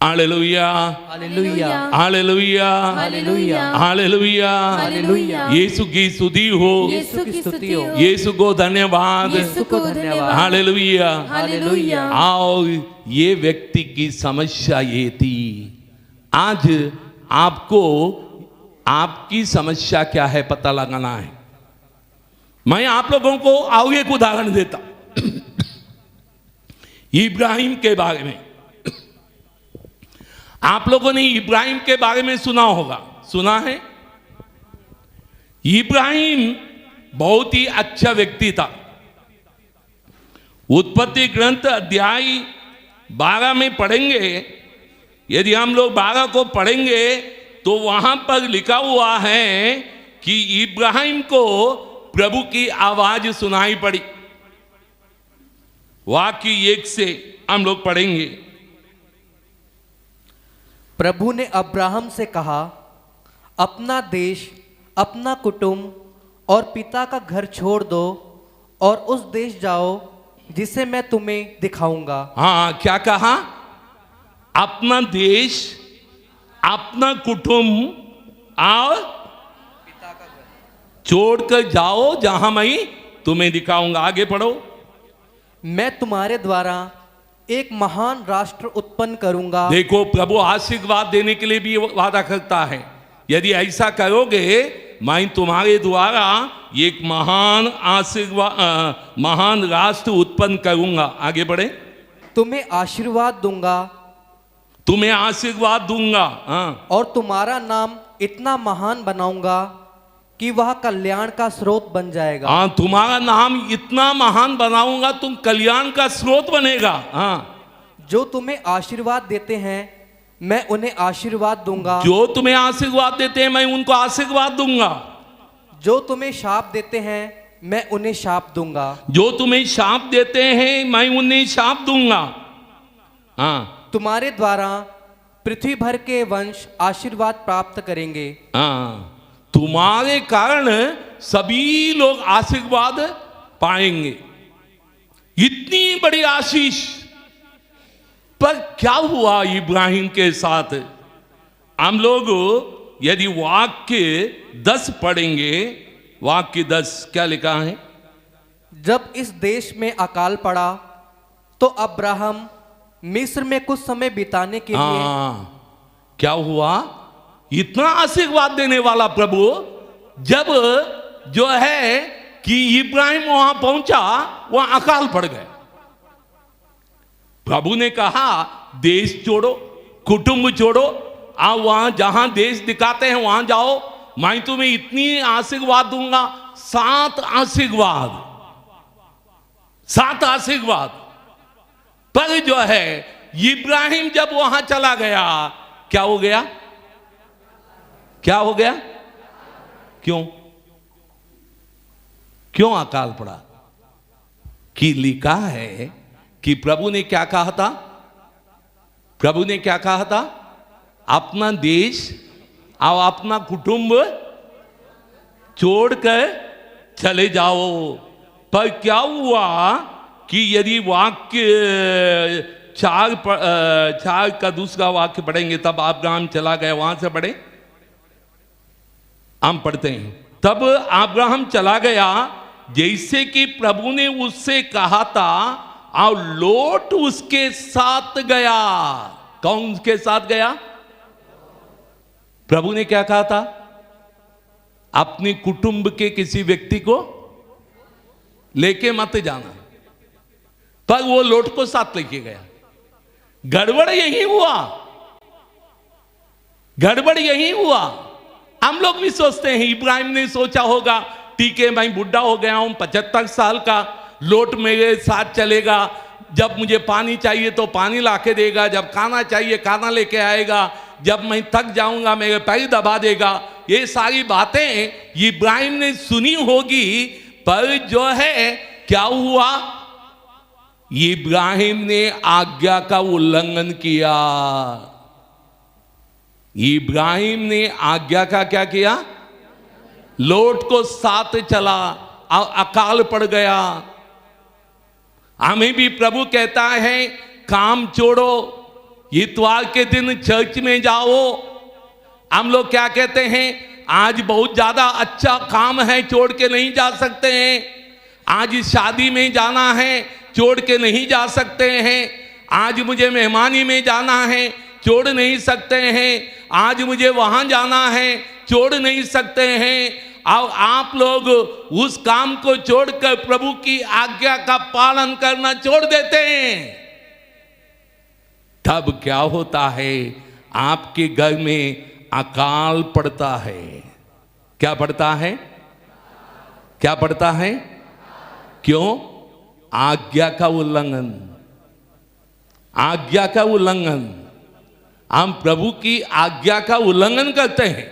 Hallelujah, hallelujah, hallelujah, hallelujah, hallelujah. Hallelujah. यीशु की स्तुति हो, यीशु की स्तुति हो, यीशु को धन्यवाद, यीशु को धन्यवाद। हालेलुया। हालेलुया। और ये व्यक्ति की समस्या ये थी। आज आपको आपकी समस्या क्या है पता लगाना है। मैं आप लोगों को आगे एक उदाहरण देता इब्राहिम के बारे में। आप लोगों ने इब्राहिम के बारे में सुना होगा, सुना है? इब्राहिम बहुत ही अच्छा व्यक्ति था। उत्पत्ति ग्रंथ अध्याय 12 में पढ़ेंगे। यदि हम लोग 12 को पढ़ेंगे तो वहां पर लिखा हुआ है कि इब्राहिम को प्रभु की आवाज सुनाई पड़ी। वाक्य 1 से हम लोग पढ़ेंगे। प्रभु ने अब्राहम से कहा, अपना देश, अपना कुटुंब और पिता का घर छोड़ दो और उस देश जाओ जिसे मैं तुम्हें दिखाऊंगा। हाँ, क्या कहा? अपना देश, अपना कुटुंब और छोड़कर जाओ जहां मैं तुम्हें दिखाऊंगा। आगे पढ़ो। मैं तुम्हारे द्वारा एक महान राष्ट्र उत्पन्न करूंगा। देखो, प्रभु आशीर्वाद देने के लिए भी वादा करता है, यदि ऐसा करोगे मैं तुम्हारे द्वारा एक महान आशीर्वाद, महान राष्ट्र उत्पन्न करूंगा। आगे बढ़े। तुम्हें आशीर्वाद दूंगा, तुम्हें आशीर्वाद दूंगा। हाँ, और तुम्हारा नाम इतना महान बनाऊंगा कि वह कल्याण का स्रोत बन जाएगा। हाँ, तुम्हारा नाम इतना महान बनाऊंगा, तुम कल्याण का स्रोत बनेगा। हाँ, जो तुम्हें आशीर्वाद देते हैं मैं उन्हें आशीर्वाद दूंगा, जो तुम्हें आशीर्वाद देते हैं मैं उनको आशीर्वाद दूंगा, जो तुम्हें शाप देते हैं मैं उन्हें शाप दूंगा। जो तुम्हें शाप देते हैं मैं उन्हें शाप दूंगा। हाँ, तुम्हारे द्वारा पृथ्वी भर के वंश आशीर्वाद प्राप्त करेंगे। हाँ, तुम्हारे कारण सभी लोग आशीर्वाद पाएंगे। इतनी बड़ी आशीष, पर क्या हुआ इब्राहिम के साथ? हम लोग यदि वाक्य 10 पढ़ेंगे, वाक्य 10 क्या लिखा है? जब इस देश में अकाल पड़ा तो अब्राहम मिस्र में कुछ समय बिताने के लिए। हाँ, क्या हुआ? इतना आशीर्वाद देने वाला प्रभु, जब जो है कि इब्राहिम वहां पहुंचा, वहां अकाल पड़ गए। प्रभु ने कहा, देश छोड़ो, कुटुंब छोड़ो, आओ वहां जहां देश दिखाते हैं वहां जाओ, मैं तुम्हें इतनी आशीर्वाद दूंगा। 7 आशीर्वाद, 7 आशीर्वाद। पर जो है इब्राहिम जब वहां चला गया, क्या हो गया? क्या हो गया? क्यों? क्यों अकाल पड़ा? कि लिखा है कि प्रभु ने क्या कहा था? प्रभु ने क्या कहा था? अपना देश और अपना कुटुंब छोड़कर चले जाओ। पर क्या हुआ कि यदि वाक्य 4 का दूसरा वाक्य पढ़ेंगे, तब अब्राहम चला गया, वहां से पढ़े, हम पढ़ते हैं। तब अब्राहम चला गया जैसे कि प्रभु ने उससे कहा था, और लोट उसके साथ गया। कौन उसके साथ गया? प्रभु ने क्या कहा था? अपने कुटुंब के किसी व्यक्ति को लेके मत जाना, पर वो लोट को साथ लेके गया। गड़बड़ यही हुआ, गड़बड़ यही हुआ। हम लोग भी सोचते हैं, इब्राहिम ने सोचा होगा, ठीक है मैं बुढ़ा हो गया हूं, 75 साल का, लोट मेरे साथ चलेगा, जब मुझे पानी चाहिए तो पानी लाके देगा, जब खाना चाहिए खाना लेके आएगा, जब मैं थक जाऊंगा मेरे पैर दबा देगा। ये सारी बातें इब्राहिम ने सुनी होगी, पर जो है क्या हुआ? इब्राहिम ने आज्ञा का उल्लंघन किया। इब्राहिम ने आज्ञा का क्या किया? लोट को साथ चला और अकाल पड़ गया। हमें भी प्रभु कहता है, काम छोड़ो, इतवार के दिन चर्च में जाओ। हम लोग क्या कहते हैं? आज बहुत ज्यादा अच्छा काम है, छोड़ के नहीं जा सकते हैं। आज शादी में जाना है, छोड़ के नहीं जा सकते हैं। आज मुझे मेहमानी में जाना है, छोड़ नहीं सकते हैं। आज मुझे वहां जाना है, छोड़ नहीं सकते हैं। और आप लोग उस काम को छोड़कर प्रभु की आज्ञा का पालन करना छोड़ देते हैं। तब क्या होता है? आपके घर में अकाल पड़ता है। क्या पड़ता है? क्या पड़ता है? क्यों? आज्ञा का उल्लंघन। आज्ञा का उल्लंघन। हम प्रभु की आज्ञा का उल्लंघन करते हैं,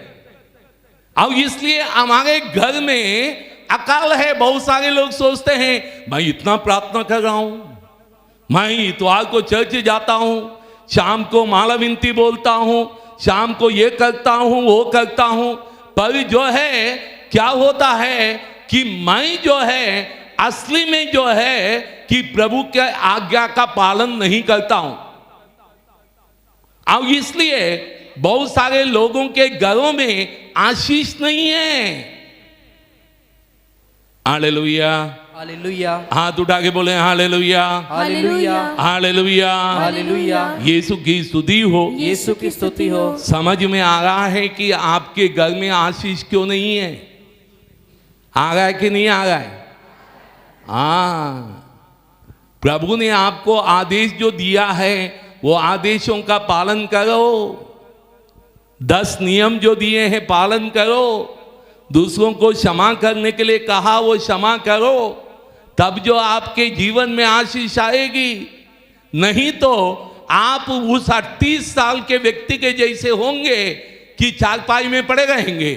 और इसलिए हमारे घर में अकाल है। बहुत सारे लोग सोचते हैं, मैं इतना प्रार्थना कर रहा हूं, मैं इतवार को चर्च जाता हूं, शाम को माला विनती बोलता हूं, शाम को ये करता हूं, वो करता हूं, पर जो है क्या होता है कि मैं जो है असली में जो है कि प्रभु के आज्ञा का पालन नहीं करता हूं। अब इसलिए बहुत सारे लोगों के घरों में आशीष नहीं है। हालेलुया, हालेलुया, हाथ उठा के बोले हालेलुया, हालेलुया, हालेलुया, हालेलुया। यीशु की स्तुति हो। यीशु की स्तुति हो। समझ में आ रहा है कि आपके घर में आशीष क्यों नहीं है? आ रहा है कि नहीं आ रहा है? हाँ, प्रभु ने आपको आदेश जो दिया है वो आदेशों का पालन करो। 10 नियम जो दिए हैं पालन करो। दूसरों को क्षमा करने के लिए कहा वो क्षमा करो, तब जो आपके जीवन में आशीष आएगी। नहीं तो आप उस 38 साल के व्यक्ति के जैसे होंगे कि चारपाई में पड़े रहेंगे।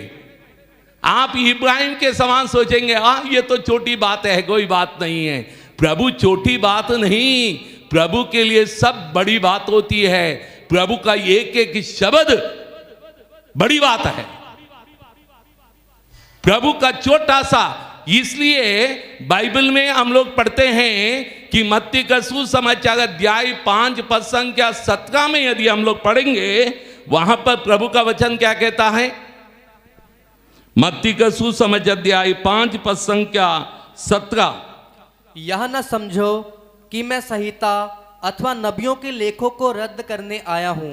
आप इब्राहिम के समान सोचेंगे ये तो छोटी बात है, कोई बात नहीं है। प्रभु छोटी बात नहीं, प्रभु के लिए सब बड़ी बात होती है। प्रभु का एक एक शब्द बड़ी बात है, प्रभु का छोटा सा। इसलिए बाइबल में हम लोग पढ़ते हैं कि मत्ती का सुसमाचार अध्याय 5 पद संख्या 17 में यदि हम लोग पढ़ेंगे, वहां पर प्रभु का वचन क्या कहता है? मत्ती का सुसमाचार अध्याय 5 पद संख्या 17। यह न समझो कि मैं संहिता अथवा नबियों के लेखों को रद्द करने आया हूँ।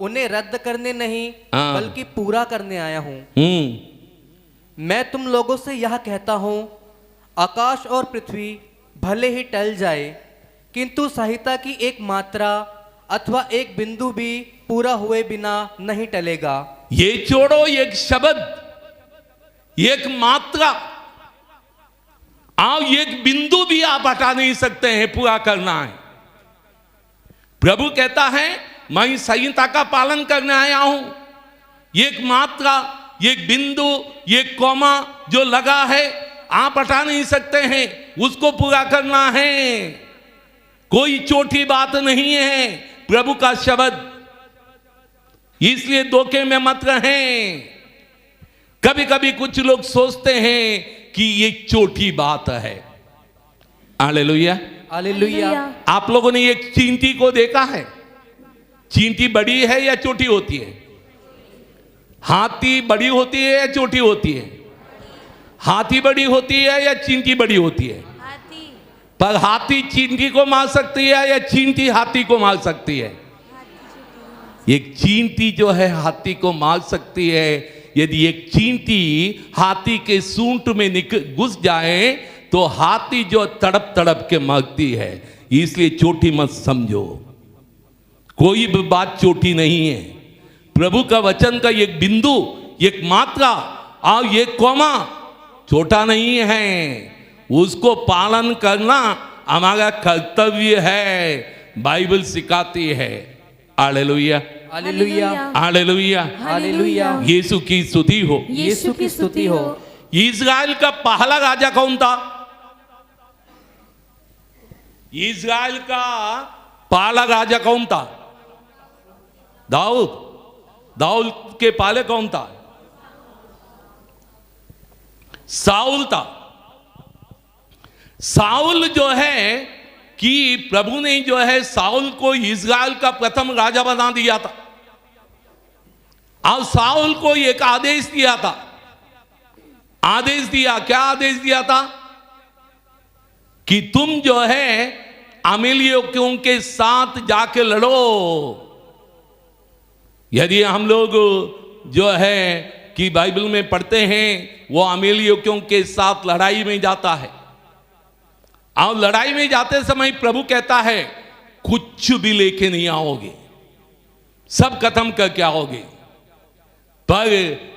उन्हें रद्द करने नहीं बल्कि पूरा करने आया हूँ। मैं तुम लोगों से यह कहता हूँ, आकाश और पृथ्वी भले ही टल जाए, किंतु संहिता की एक मात्रा अथवा एक बिंदु भी पूरा हुए बिना नहीं टलेगा। ये छोड़ो, एक शब्द, एक मात्रा, एक बिंदु भी आप हटा नहीं सकते हैं, पूरा करना है। प्रभु कहता है मैं संहिता का पालन करने आया हूं। एक मात्रा, एक बिंदु, एक कॉमा जो लगा है आप हटा नहीं सकते हैं, उसको पूरा करना है। कोई छोटी बात नहीं है प्रभु का शब्द, इसलिए धोखे में मत रहें। कभी कभी कुछ लोग सोचते हैं कि ये छोटी बात है। Hallelujah, hallelujah. आप लोगों ने एक चींटी को देखा है? चींटी बड़ी है या छोटी होती है? हाथी बड़ी होती है या छोटी होती है? हाथी बड़ी होती है या चींटी बड़ी होती है? हाथी। पर हाथी चींटी को मार सकती है या चींटी हाथी को मार सकती है? एक चींटी जो है हाथी को मार सकती है। यदि एक चींटी हाथी के सूंड में घुस जाए तो हाथी जो तड़प तड़प के मरती है। इसलिए छोटी मत समझो, कोई भी बात छोटी नहीं है। प्रभु का वचन का एक बिंदु, एक मात्रा और एक कॉमा छोटा नहीं है, उसको पालन करना हमारा कर्तव्य है, बाइबल सिखाती है। Hallelujah, hallelujah, hallelujah, hallelujah. यीशु की स्तुति हो। यीशु की स्तुति हो। इस्राएल का पहला राजा कौन था? इस्राएल का पहला राजा कौन था? दाऊद। दाऊद के पहले कौन था? साउल था। साउल जो है कि प्रभु ने जो है साउल को इस्राएल का प्रथम राजा बना दिया था और साउल को एक आदेश दिया था। आदेश दिया, क्या आदेश दिया था? कि तुम जो है अमेलियों के साथ जाके लड़ो। यदि हम लोग जो है कि बाइबल में पढ़ते हैं, वो अमेलियों के साथ लड़ाई में जाता है और लड़ाई में जाते समय प्रभु कहता है कुछ भी लेके नहीं आओगे, सब खत्म करके आओगे। पर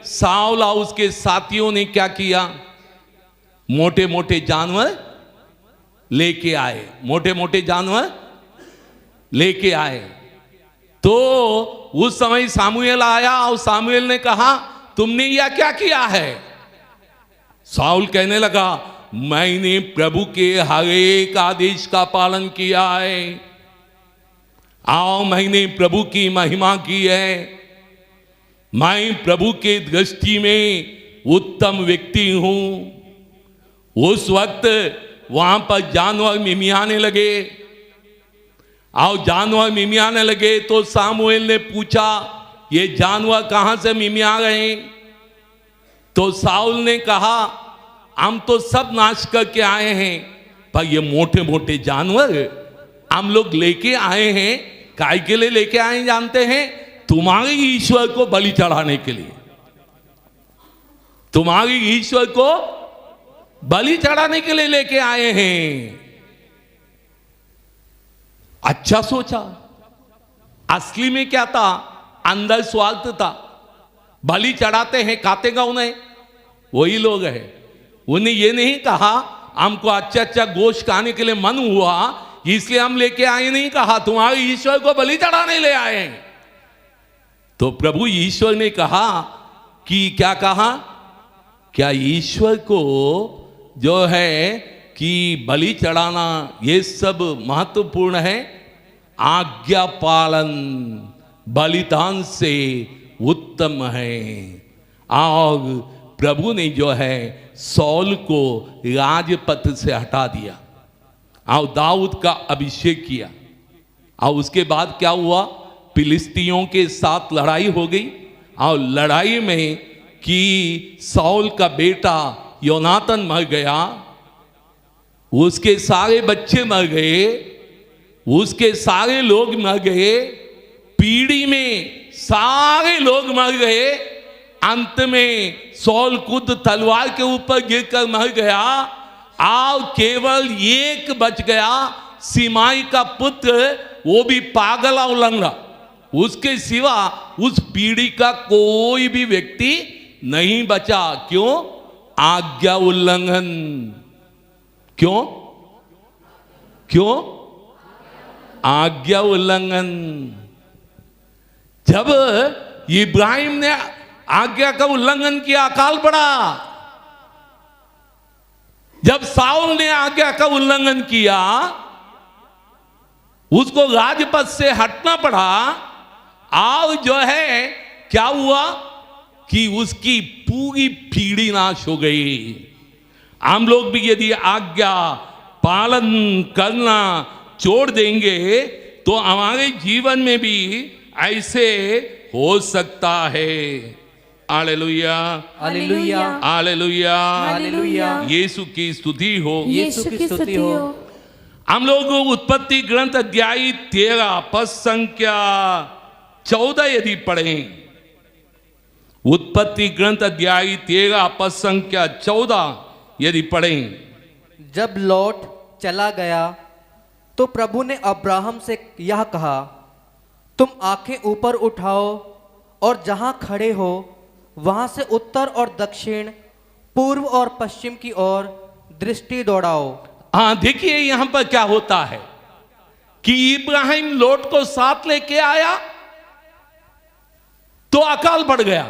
साउल और उसके साथियों ने क्या किया? मोटे मोटे जानवर लेके आए, मोटे मोटे जानवर लेके आए। तो उस समय सामुएल आया और सामुएल ने कहा तुमने यह क्या किया है? साउल कहने लगा मैंने प्रभु के हर एक आदेश का पालन किया है। आओ मैंने प्रभु की महिमा की है, मैं प्रभु के दृष्टि में उत्तम व्यक्ति हूं। उस वक्त वहां पर जानवर मिमियाने लगे। आओ जानवर मिमियाने लगे तो सामुएल ने पूछा, ये जानवर कहां से मिमिया रहे? तो साउल ने कहा, हम तो सब नाश करके आए हैं, पर ये मोटे मोटे जानवर हम लोग लेके आए हैं। काय के लिए लेके आए जानते हैं? तुम्हारे ईश्वर को बलि चढ़ाने के लिए। तुम्हारे ईश्वर को बलि चढ़ाने के लिए लेके आए हैं। अच्छा सोचा। असली में क्या था? अंदर स्वार्थ था। बलि चढ़ाते हैं, काटेगा उन्हें वही लोग हैं। उन्हें ये नहीं कहा हमको अच्छा अच्छा गोश्त खाने के लिए मन हुआ इसलिए हम लेके आए, नहीं कहा तुम्हारे ईश्वर को बलि चढ़ाने ले आए हैं। तो प्रभु ईश्वर ने कहा कि क्या कहा? क्या ईश्वर को जो है कि बलि चढ़ाना ये सब महत्वपूर्ण है? आज्ञा पालन बलिदान से उत्तम है। और प्रभु ने जो है सौल को राजपथ से हटा दिया और दाऊद का अभिषेक किया। और उसके बाद क्या हुआ? फिलिस्तीयों के साथ लड़ाई हो गई और लड़ाई में कि सौल का बेटा योनातन मर गया, उसके सारे बच्चे मर गए, उसके सारे लोग मर गए, पीढ़ी में सारे लोग मर गए। अंत में सौल खुद तलवार के ऊपर गिरकर मर गया और केवल एक बच गया, सिमाई का पुत्र, वो भी पागल और लंगड़ा। उसके सिवा उस पीढ़ी का कोई भी व्यक्ति नहीं बचा। क्यों? आज्ञा उल्लंघन। क्यों? क्यों? आज्ञा उल्लंघन। जब इब्राहिम ने आज्ञा का उल्लंघन किया, अकाल पड़ा। जब साउल ने आज्ञा का उल्लंघन किया, उसको राजपथ से हटना पड़ा। और जो है क्या हुआ कि उसकी पूरी पीढ़ी नाश हो गई। हम लोग भी यदि आज्ञा पालन करना छोड़ देंगे तो हमारे जीवन में भी ऐसे हो सकता है। Hallelujah, hallelujah, hallelujah, hallelujah. यीशु की स्तुति हो। यीशु की स्तुति हो। हम लोग उत्पत्ति ग्रंथ अध्याय 13 पद संख्या 14 यदि पढ़ें, उत्पत्ति ग्रंथ अध्याय 13 पद संख्या 14 यदि पढ़ें। जब लौट चला गया तो प्रभु ने अब्राहम से यह कहा, तुम आंखें ऊपर उठाओ और जहां खड़े हो वहां से उत्तर और दक्षिण, पूर्व और पश्चिम की ओर दृष्टि दौड़ाओ। हाँ, देखिए यहां पर क्या होता है कि इब्राहिम लोट को साथ लेके आया तो अकाल पड़ गया।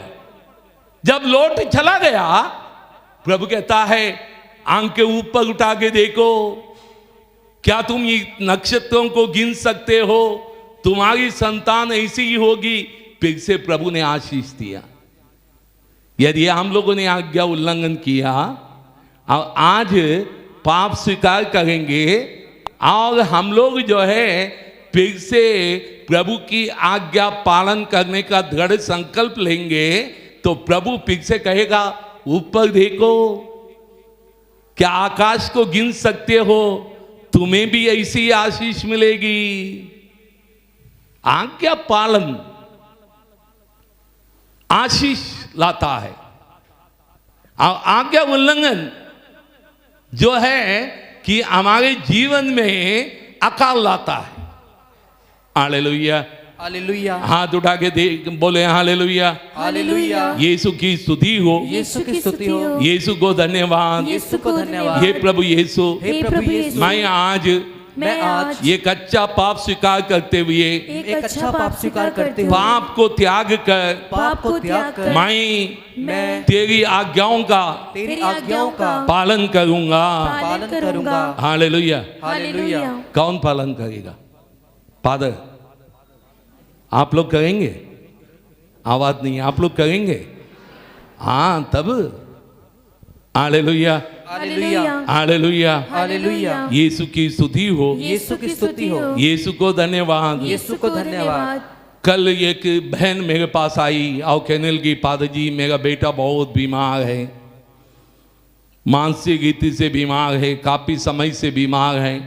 जब लोट चला गया, प्रभु कहता है आंखें ऊपर उठा के देखो, क्या तुम ये नक्षत्रों को गिन सकते हो? तुम्हारी संतान ऐसी ही होगी। फिर से प्रभु ने आशीष दिया। यदि हम लोगों ने आज्ञा उल्लंघन किया और आज पाप स्वीकार करेंगे और हम लोग जो है फिर से प्रभु की आज्ञा पालन करने का दृढ़ संकल्प लेंगे तो प्रभु फिर से कहेगा, ऊपर देखो, क्या आकाश को गिन सकते हो? तुम्हें भी ऐसी आशीष मिलेगी। आज्ञा पालन आशीष लाता है और आज्ञा उल्लंघन जो है कि हमारे जीवन में अकाल लाता है। हालेलुया, हालेलुया, हाथ उठा के देख बोले हालेलुया, हालेलुया। यीशु की स्तुति हो, यीशु की स्तुति हो, यीशु को धन्यवाद, यीशु को धन्यवाद। हे प्रभु यीशु, हे प्रभु यीशु, मैं आज ये कच्चा पाप स्वीकार करते हुए एक अच्छा पाप स्वीकार करते हुए पाप को त्याग कर पाप को त्याग कर मैं तेरी आज्ञाओं का तेरी आज्ञाओं का पालन करूंगा। पालन करूंगा। हालेलुया। हालेलुया। कौन पालन करेगा? फादर, आप लोग करेंगे? आवाज नहीं, आप लोग करेंगे? हाँ, तब हालेलुया, हालेलुया, हालेलुया, हालेलुया। यीशु की स्तुति हो, यीशु की स्तुति हो, यीशु को धन्यवाद। यीशु को धन्यवाद। कल एक बहन मेरे पास आई और कहने लगी, पादर जी मेरा बेटा बहुत बीमार है, मानसिक रीति से बीमार है, काफी समय से बीमार है।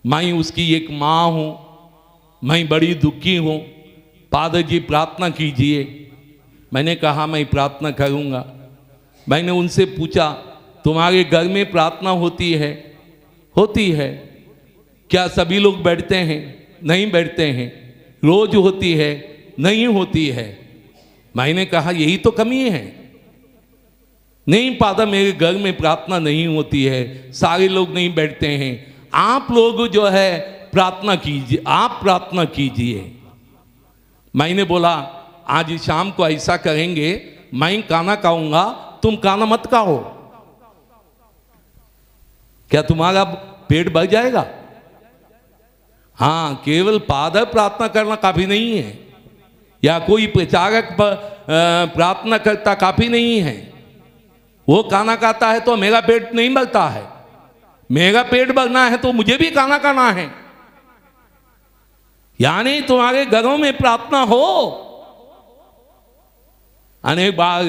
मैं उसकी एक माँ हूँ, मैं बड़ी दुखी हूँ, पादर जी प्रार्थना कीजिए। मैंने कहा मैं प्रार्थना करूँगा। मैंने उनसे पूछा, तुम्हारे घर में प्रार्थना होती है? होती है। क्या सभी लोग बैठते हैं? नहीं बैठते हैं। रोज होती है? नहीं होती है। मैंने कहा यही तो कमी है। नहीं पादर, मेरे घर में प्रार्थना नहीं होती है, सारे लोग नहीं बैठते हैं। आप लोग जो है प्रार्थना कीजिए, आप प्रार्थना कीजिए। मैंने बोला आज शाम को ऐसा करेंगे, मैं खाना खाऊंगा, तुम खाना मत खाओ। क्या तुम्हारा पेट भर जाएगा? हाँ, केवल पादर प्रार्थना करना काफी नहीं है, या कोई प्रचारक प्रार्थना करता काफी नहीं है। वो खाना खाता है तो मेरा पेट नहीं भरता है। मेरा पेट भरना है तो मुझे भी खाना खाना है। यानी तुम्हारे घरों में प्रार्थना हो। अनेक बार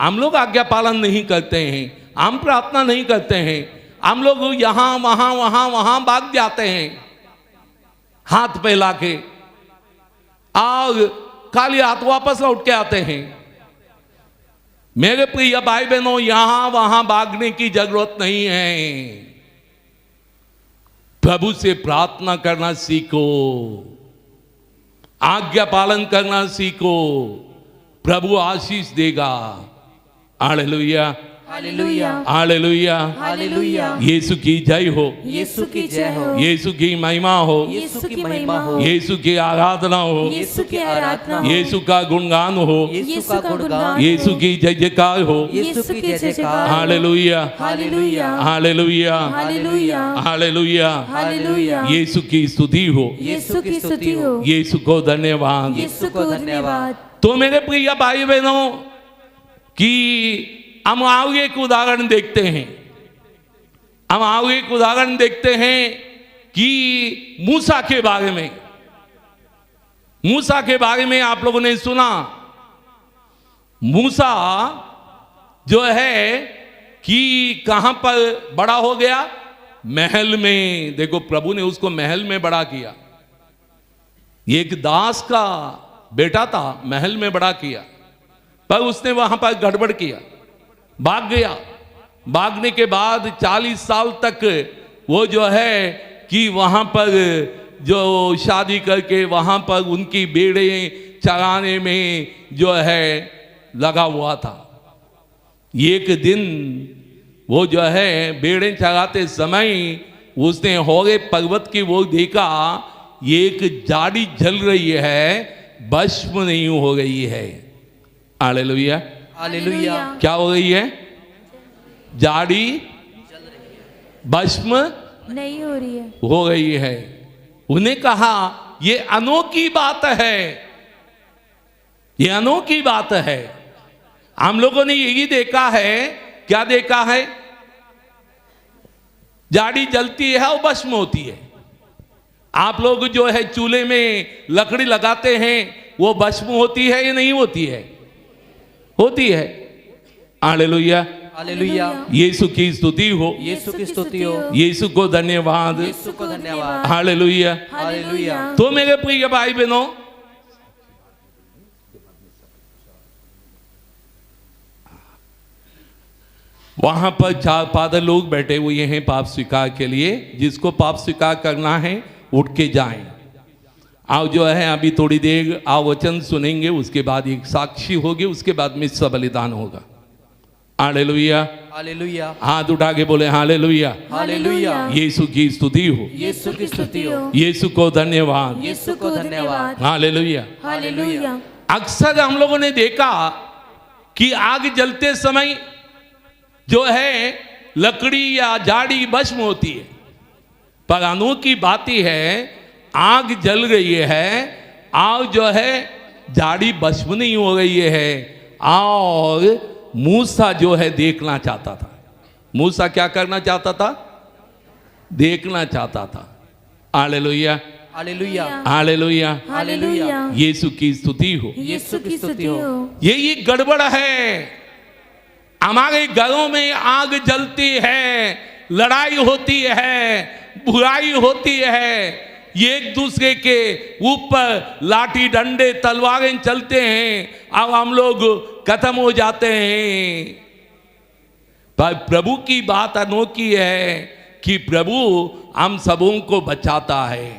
हम लोग आज्ञा पालन नहीं करते हैं, हम प्रार्थना नहीं करते हैं, हम लोग यहां वहां भाग जाते हैं हाथ फैला के, और खाली हाथ वापस लौट के आते हैं। मेरे प्रिय भाई बहनों, यहां वहां भागने की जरूरत नहीं है। प्रभु से प्रार्थना करना सीखो, आज्ञा पालन करना सीखो, प्रभु आशीष देगा। Hallelujah, hallelujah, hallelujah, hallelujah. यीशु की जय हो, यीशु की जय हो, यीशु की महिमा हो, यीशु की महिमा हो, यीशु की आराधना हो, यीशु की आराधना हो, यीशु का गुणगान हो, यीशु का गुणगान, यीशु की जय जयकार हो। यीशु की जय जयकार। Hallelujah, hallelujah, hallelujah, hallelujah, hallelujah, hallelujah. यीशु की स्तुति हो, यीशु की स्तुति हो, यीशु को धन्यवाद। यीशु को धन्यवाद। तो मेरे प्रिय भाई बहनों, कि हम आगे एक उदाहरण देखते हैं। हम आगे एक उदाहरण देखते हैं कि मूसा के बारे में। मूसा के बारे में आप लोगों ने सुना। मूसा जो है कि कहां पर बड़ा हो गया? महल में। देखो, प्रभु ने उसको महल में बड़ा किया। एक दास का बेटा था, महल में बड़ा किया, पर उसने वहां पर गड़बड़ किया, भाग गया। भागने के बाद 40 साल तक वो जो है कि वहां पर जो शादी करके वहां पर उनकी भेड़े चराने में जो है लगा हुआ था। एक दिन वो जो है भेड़े चराते समय उसने होरे पर्वत की वो देखा, एक जाड़ी जल रही है, भस्म नहीं हो गई है। Hallelujah, hallelujah. क्या हो गई है? जाड़ी भस्म नहीं हो रही है। हो गई है। उन्हें कहा ये अनोखी बात है, ये अनोखी बात है। हम लोगों ने यही देखा है। क्या देखा है? जाड़ी जलती है और भस्म होती है। आप लोग जो है चूल्हे में लकड़ी लगाते हैं, वो भस्म होती है या नहीं होती है? होती है। Hallelujah, hallelujah. यीशु की स्तुति हो, यीशु की स्तुति हो, यीशु को धन्यवाद। यीशु को धन्यवाद। हालेलुया। हालेलुया। तो मेरे प्रिय भाई बहनों, वहां पर 4 पादर लोग बैठे हुए हैं पाप स्वीकार के लिए। जिसको पाप स्वीकार करना है उठ के जाएं। आओ जो है अभी थोड़ी देर आओ वचन सुनेंगे, उसके बाद एक साक्षी होगी, उसके बाद में सब बलिदान होगा। Hallelujah, hallelujah. हाथ उठा के बोले हालेलुया। हालेलुया। यीशु की स्तुति हो, यीशु की स्तुति हो, यीशु को धन्यवाद। यीशु को धन्यवाद। हालेलुया। हालेलुया। अक्सर हम लोगों ने देखा कि आग जलते समय जो है लकड़ी या झाड़ी भस्म होती है, पर अनोखी बात ही है, आग जल रही है और जो है झाड़ी भस्म नहीं हो रही है। और मूसा जो है देखना चाहता था। मूसा क्या करना चाहता था? देखना चाहता था। Hallelujah, hallelujah, hallelujah, hallelujah. यीशु की स्तुति हो। यीशु की स्तुति हो। ये गड़बड़ है। हमारे घरों में आग जलती है, लड़ाई होती है, बुराई होती है, एक दूसरे के ऊपर लाठी डंडे तलवारें चलते हैं, अब हम लोग खत्म हो जाते हैं। पर प्रभु की बात अनोखी है कि प्रभु हम सबों को बचाता है।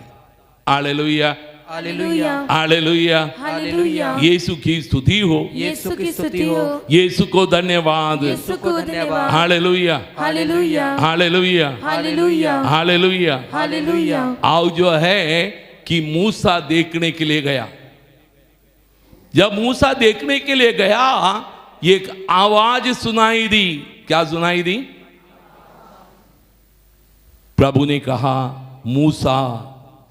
Hallelujah, hallelujah, hallelujah, hallelujah. यीशु की स्तुति हो। यीशु की स्तुति हो। यीशु को धन्यवाद। यीशु को धन्यवाद। Hallelujah, hallelujah, hallelujah, hallelujah, hallelujah. Hallelujah. आओ जो है कि मूसा देखने के लिए गया। जब मूसा देखने के लिए गया, एक आवाज सुनाई दी। क्या सुनाई दी? प्रभु ने कहा, मूसा,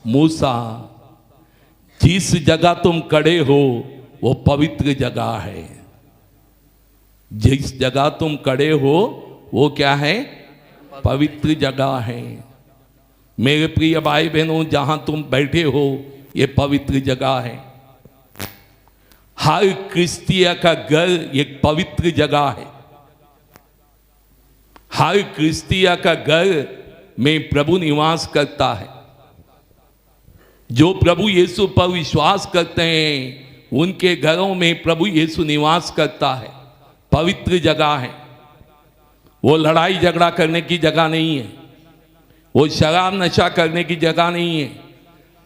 मूसा, जिस जगह तुम खड़े हो वो पवित्र जगह है। जिस जगह तुम खड़े हो वो क्या है? पवित्र जगह है। मेरे प्रिय भाई बहनों, जहां तुम बैठे हो ये पवित्र जगह है। हर क्रिस्तिया का घर एक पवित्र जगह है। हर क्रिस्तिया का घर में प्रभु निवास करता है। जो प्रभु यीशु पर विश्वास करते हैं उनके घरों में प्रभु यीशु निवास करता है। पवित्र जगह है। वो लड़ाई झगड़ा करने की जगह नहीं है। वो शराब नशा करने की जगह नहीं है।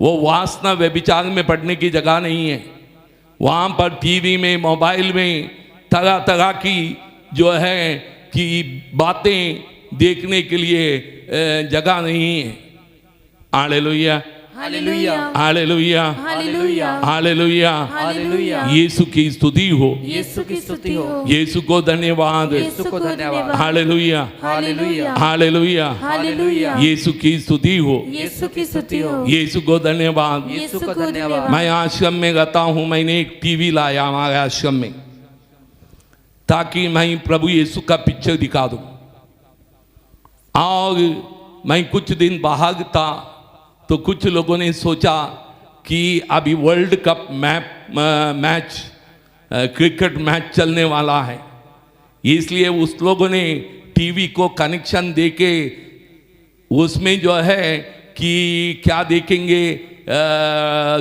वो वासना व्यभिचार में पड़ने की जगह नहीं है। वहाँ पर टीवी में, मोबाइल में तरह तरह की जो है कि बातें देखने के लिए जगह नहीं है। Hallelujah, hallelujah, hallelujah, hallelujah, hallelujah, hallelujah. यीशु की स्तुति हो। यीशु की स्तुति हो। यीशु को धन्यवाद। यीशु को धन्यवाद। Hallelujah, hallelujah, hallelujah, hallelujah. यीशु की स्तुति हो। यीशु की स्तुति हो। यीशु को धन्यवाद। यीशु को धन्यवाद। मैं आश्रम में रहता हूँ। मैंने एक टीवी लाया हमारे आश्रम में, ताकि मैं प्रभु यीशु का पिक्चर दिखा दूं। और मैं कुछ दिन बाहर था तो कुछ लोगों ने सोचा कि अभी world cup match cricket match चलने वाला है, इसलिए उस लोगों ने टीवी को कनेक्शन देके उसमें जो है कि क्या देखेंगे,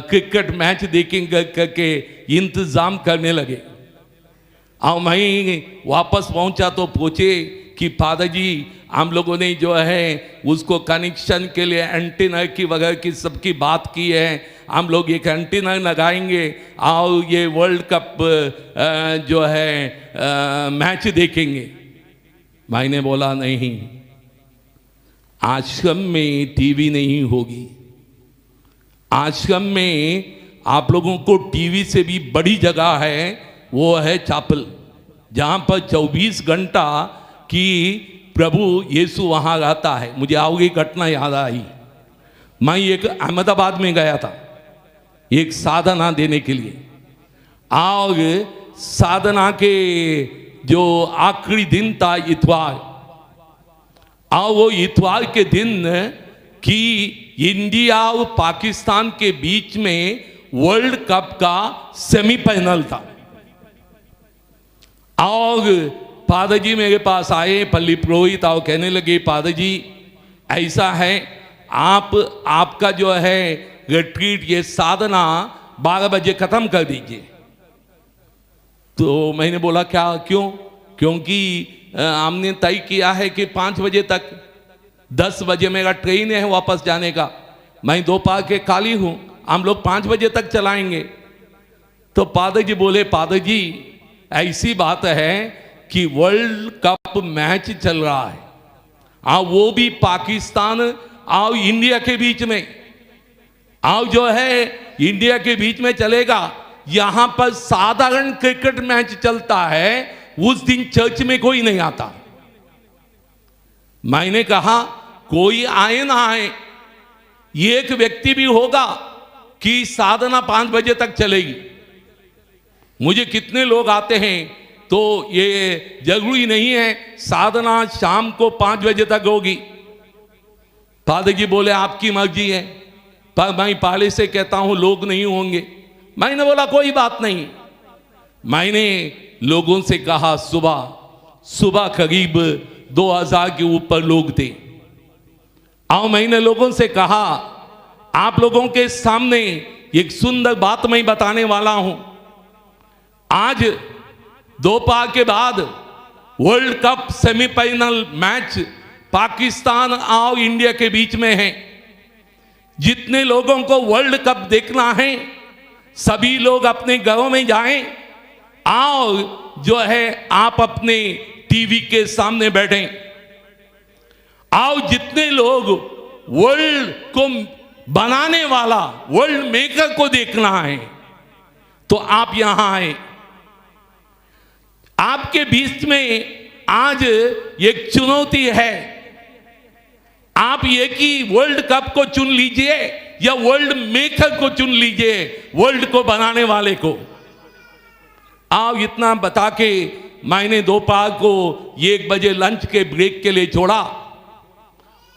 क्रिकेट मैच देखेंगे करके इंतज़ाम करने लगे। और मैं वापस पहुंचा तो पूछे कि फादर जी, हम लोगों ने जो है उसको कनेक्शन के लिए एंटीना की वगैरह की सबकी बात की है, हम लोग एक एंटीना लगाएंगे और ये वर्ल्ड कप जो है मैच देखेंगे। मैंने बोला नहीं, आश्रम में टीवी नहीं होगी। आश्रम में आप लोगों को टीवी से भी बड़ी जगह है, वो है चैपल, जहाँ पर 24 घंटा कि प्रभु यीशु वहाँ रहता है। मुझे आगे घटना याद आई। मैं एक अहमदाबाद में गया था एक साधना देने के लिए, और साधना के जो आखिरी दिन था इतवार, और वो इतवार के दिन कि इंडिया और पाकिस्तान के बीच में वर्ल्ड कप का सेमीफाइनल था। और फादर जी मेरे पास आए, पल्ली पुरोहित, और कहने लगे, फादर जी ऐसा है, आपका जो है रिट्रीट, ये साधना 12 बजे खत्म कर दीजिए। तो मैंने बोला क्या, क्यों? क्योंकि हमने तय किया है कि 5 बजे तक, 10 बजे मेरा ट्रेन है वापस जाने का, मैं दोपहर के खाली हूँ, हम लोग 5 बजे तक चलाएंगे। तो फादर जी बोले, फादर जी ऐसी बात है कि वर्ल्ड कप मैच चल रहा है, और वो भी पाकिस्तान और इंडिया के बीच में, और जो है इंडिया के बीच में चलेगा। यहां पर साधारण क्रिकेट मैच चलता है, उस दिन चर्च में कोई नहीं आता। मैंने कहा कोई आए ना आए, एक व्यक्ति भी होगा कि साधना 5 बजे तक चलेगी। मुझे कितने लोग आते हैं तो ये जरूरी नहीं है साधना शाम को 5 बजे तक होगी। फादर जी बोले आपकी मर्जी है, पर मैं पहले से कहता हूं लोग नहीं होंगे। मैंने बोला कोई बात नहीं। मैंने लोगों से कहा सुबह करीब 2000 के ऊपर लोग थे। और मैंने लोगों से कहा आप लोगों के सामने एक सुंदर बात मैं बताने वाला हूं। आज दोपहर के बाद world cup semifinal match Pakistan और इंडिया के बीच में है। जितने लोगों को वर्ल्ड कप देखना है सभी लोग अपने घरों में जाएं और जो है आप अपने टीवी के सामने बैठें। और जितने लोग वर्ल्ड को बनाने वाला वर्ल्ड मेकर को देखना है तो आप यहां आए। आपके बीच में आज एक चुनौती है, आप एक ही वर्ल्ड कप को चुन लीजिए या वर्ल्ड मेकर को चुन लीजिए, वर्ल्ड को बनाने वाले को। आप इतना बता के मैंने दोपहर को 1 बजे लंच के ब्रेक के लिए छोड़ा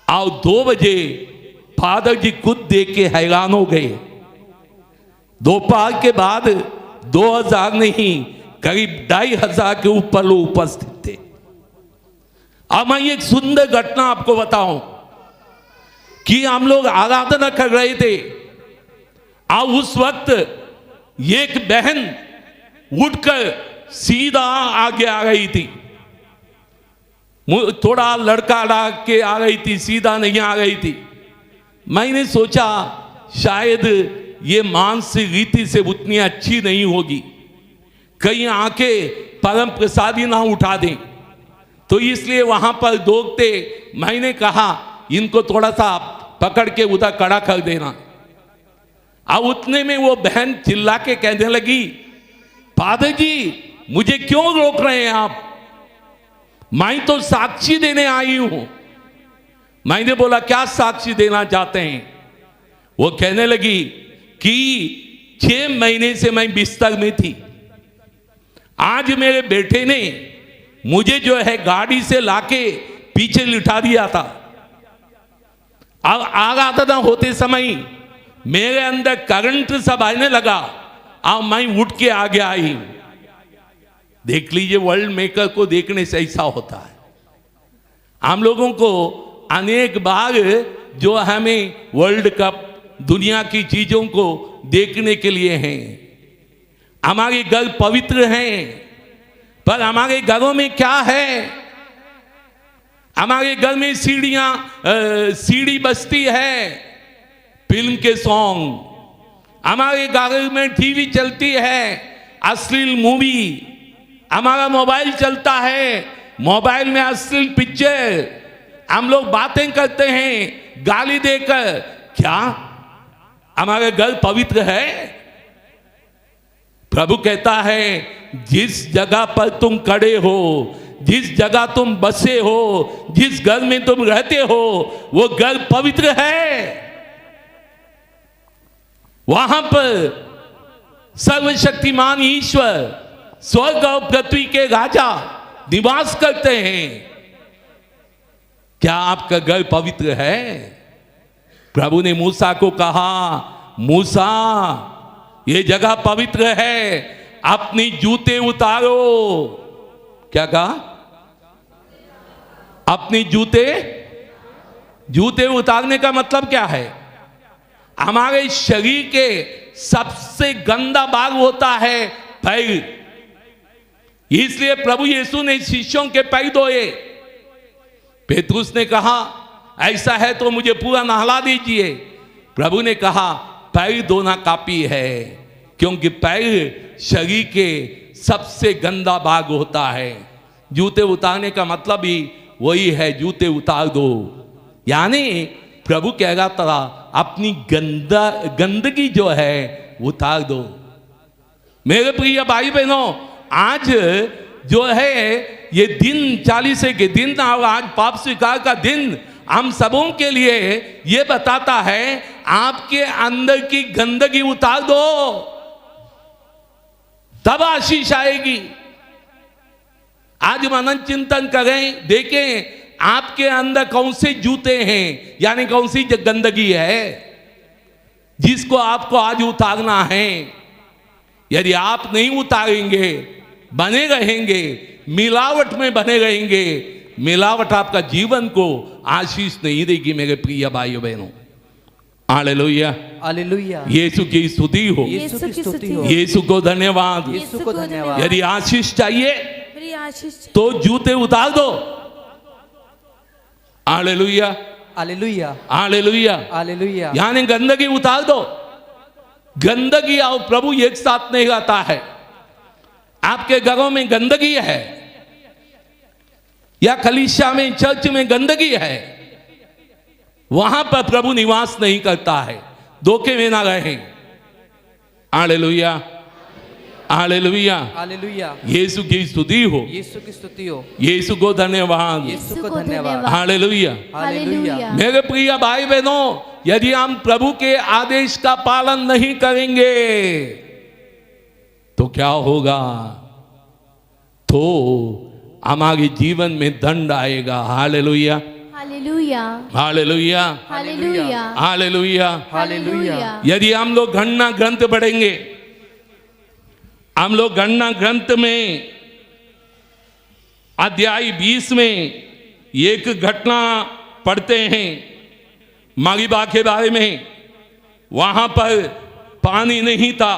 और 2 बजे फादर जी खुद देख के हैरान हो गए। दोपहर के बाद 2000 नहीं करीब 2500 के ऊपर लोग उपस्थित थे। अब मैं एक सुंदर घटना आपको बताऊं कि हम लोग आराधना कर रहे थे और उस वक्त एक बहन उठकर सीधा आगे आ गई थी। थोड़ा लड़का डाक के आ गई थी, सीधा नहीं आ गई थी। मैंने सोचा शायद ये मानसिक रीति से उतनी अच्छी नहीं होगी, कहीं आके परम प्रसादी ना उठा दें, तो इसलिए वहां पर दोगते मैंने कहा इनको थोड़ा सा पकड़ के उधर खड़ा कर देना। अब उतने में वो बहन चिल्ला के कहने लगी फादर जी मुझे क्यों रोक रहे हैं आप, मैं तो साक्षी देने आई हूं। मैंने बोला क्या साक्षी देना चाहते हैं? वो कहने लगी कि 6 महीने से मैं बिस्तर में थी, आज मेरे बेटे ने मुझे जो है गाड़ी से लाके पीछे लिटा दिया था। अब आराधना होते समय मेरे अंदर करंट सब आने लगा और मैं उठ के आगे आई। देख लीजिए वर्ल्ड मेकर को देखने से ऐसा होता है। हम लोगों को अनेक बार जो हमें वर्ल्ड कप दुनिया की चीजों को देखने के लिए हैं। हमारे घर पवित्र हैं पर हमारे घरों में क्या है? हमारे घर में सीढ़ी बजती है, फिल्म के सॉन्ग। हमारे घर में टीवी चलती है, अश्लील मूवी। हमारा मोबाइल चलता है, मोबाइल में अश्लील पिक्चर। हम लोग बातें करते हैं गाली देकर। क्या हमारे घर पवित्र है? प्रभु कहता है जिस जगह पर तुम खड़े हो, जिस जगह तुम बसे हो, जिस घर में तुम रहते हो वो घर पवित्र है। वहां पर सर्वशक्तिमान ईश्वर स्वर्ग और पृथ्वी के राजा निवास करते हैं। क्या आपका घर पवित्र है? प्रभु ने मूसा को कहा मूसा ये जगह पवित्र है, अपनी जूते उतारो। क्या कहा? अपनी जूते उतारने का मतलब क्या है? हमारे शरीर के सबसे गंदा भाग होता है पैर। इसलिए प्रभु यीशु ने शिष्यों के पैर धोए। पेतरुस ने कहा ऐसा है तो मुझे पूरा नहला दीजिए। प्रभु ने कहा पैर धोना काफी है, क्योंकि पैर शरीर के सबसे गंदा भाग होता है। जूते उतारने का मतलब ही वही है, जूते उतार दो। यानी प्रभु कहेगा तरा अपनी गंदगी जो है उतार दो। मेरे प्रिय भाई बहनों, आज जो है ये दिन 40 के दिन और आज पाप स्वीकार का दिन हम सबों के लिए ये बताता है आपके अंदर की गंदगी उतार दो, तब आशीष आएगी। आज मनन चिंतन करें, देखें आपके अंदर कौन से जूते हैं, यानी कौन सी गंदगी है जिसको आपको आज उतारना है। यदि आप नहीं उतारेंगे, बने रहेंगे मिलावट में, बने रहेंगे, मिलावट आपका जीवन को आशीष नहीं देगी मेरे प्रिय भाइयों बहनों। Hallelujah, hallelujah. यीशु की स्तुति हो, यीशु की स्तुति हो, यीशु को धन्यवाद। यीशु को धन्यवाद। यदि आशीष चाहिए मेरी आशीष तो जूते उतार दो। Hallelujah, hallelujah, hallelujah, hallelujah. यानी गंदगी उतार दो। गंदगी और प्रभु एक साथ नहीं रहता है। आपके घरों में गंदगी है या कलीसिया में, चर्च में गंदगी है, वहां पर प्रभु निवास नहीं करता है। धोखे में ना रहें। Hallelujah, hallelujah, hallelujah. यीशु की स्तुति हो, यीशु की स्तुति हो, यीशु को धन्यवाद। यीशु को धन्यवाद। हालेलुया। हालेलुया। मेरे प्रिय भाई बहनों, यदि हम प्रभु के आदेश का पालन नहीं करेंगे तो क्या होगा? तो हमारे जीवन में दंड आएगा। Hallelujah, hallelujah, hallelujah, hallelujah, hallelujah. Hallelujah. यदि हम लोग गणना ग्रंथ पढ़ेंगे, हम लोग गणना ग्रंथ में अध्याय 20 में एक घटना पढ़ते हैं मरीबा के बारे में। वहां पर पानी नहीं था,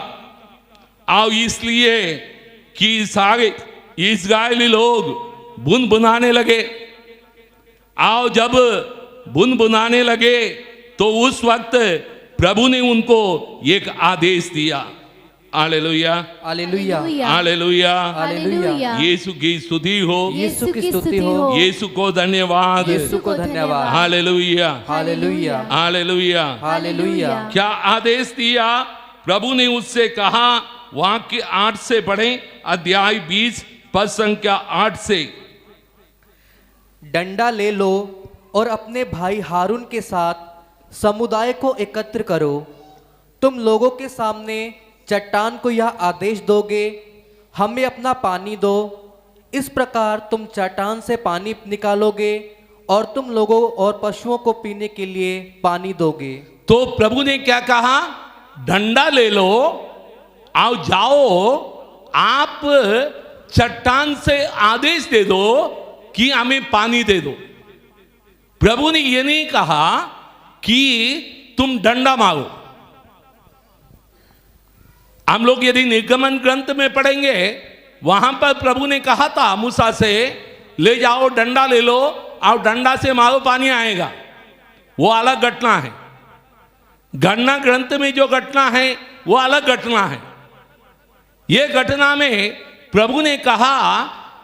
और इसलिए कि सारे इस्राएली लोग बुन बुनाने लगे। और जब बुन बुनाने लगे तो उस वक्त प्रभु ने उनको एक आदेश दिया। Hallelujah, hallelujah, hallelujah, hallelujah. यीशु की स्तुति हो, यीशु की स्तुति हो, यीशु को धन्यवाद। यीशु को धन्यवाद। Hallelujah, hallelujah, hallelujah. हालेलुया। क्या आदेश दिया? प्रभु ने उससे कहा, वहां के 8 से पढ़ें, अध्याय 20 पद संख्या 8 से। डंडा ले लो और अपने भाई हारून के साथ समुदाय को एकत्र करो। तुम लोगों के सामने चट्टान को यह आदेश दोगे, हमें अपना पानी दो। इस प्रकार तुम चट्टान से पानी निकालोगे और तुम लोगों और पशुओं को पीने के लिए पानी दोगे। तो प्रभु ने क्या कहा? डंडा ले लो और जाओ, आप चट्टान से आदेश दे दो कि हमें पानी दे दो। प्रभु ने यह नहीं कहा कि तुम डंडा मारो। हम लोग यदि निर्गमन ग्रंथ में पढ़ेंगे, वहां पर प्रभु ने कहा था मूसा से, ले जाओ डंडा ले लो और डंडा से मारो, पानी आएगा। वो अलग घटना है। गणना ग्रंथ में जो घटना है वो अलग घटना है। ये घटना में प्रभु ने कहा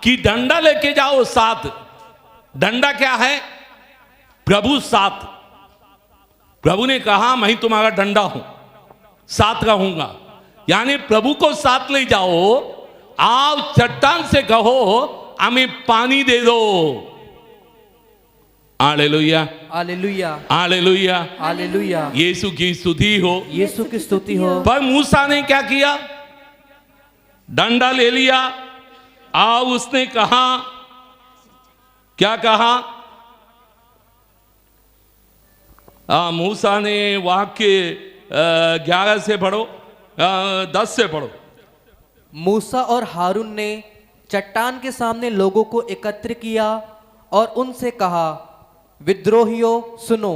कि डंडा लेके जाओ साथ। डंडा क्या है? प्रभु साथ। प्रभु ने कहा मैं तुम्हारा डंडा हूं, साथ रहूंगा। यानी प्रभु को साथ ले जाओ, आओ चट्टान से कहो हमें पानी दे दो। Hallelujah, hallelujah, hallelujah, hallelujah. यीशु की स्तुति हो, यीशु की स्तुति हो। पर मूसा ने क्या किया? डंडा ले लिया और उसने कहा, क्या कहा? मूसा ने वाक्य 11 से पढ़ो, 10 से पढ़ो। मूसा और हारून ने चट्टान के सामने लोगों को एकत्र किया और उनसे कहा, विद्रोहियों सुनो,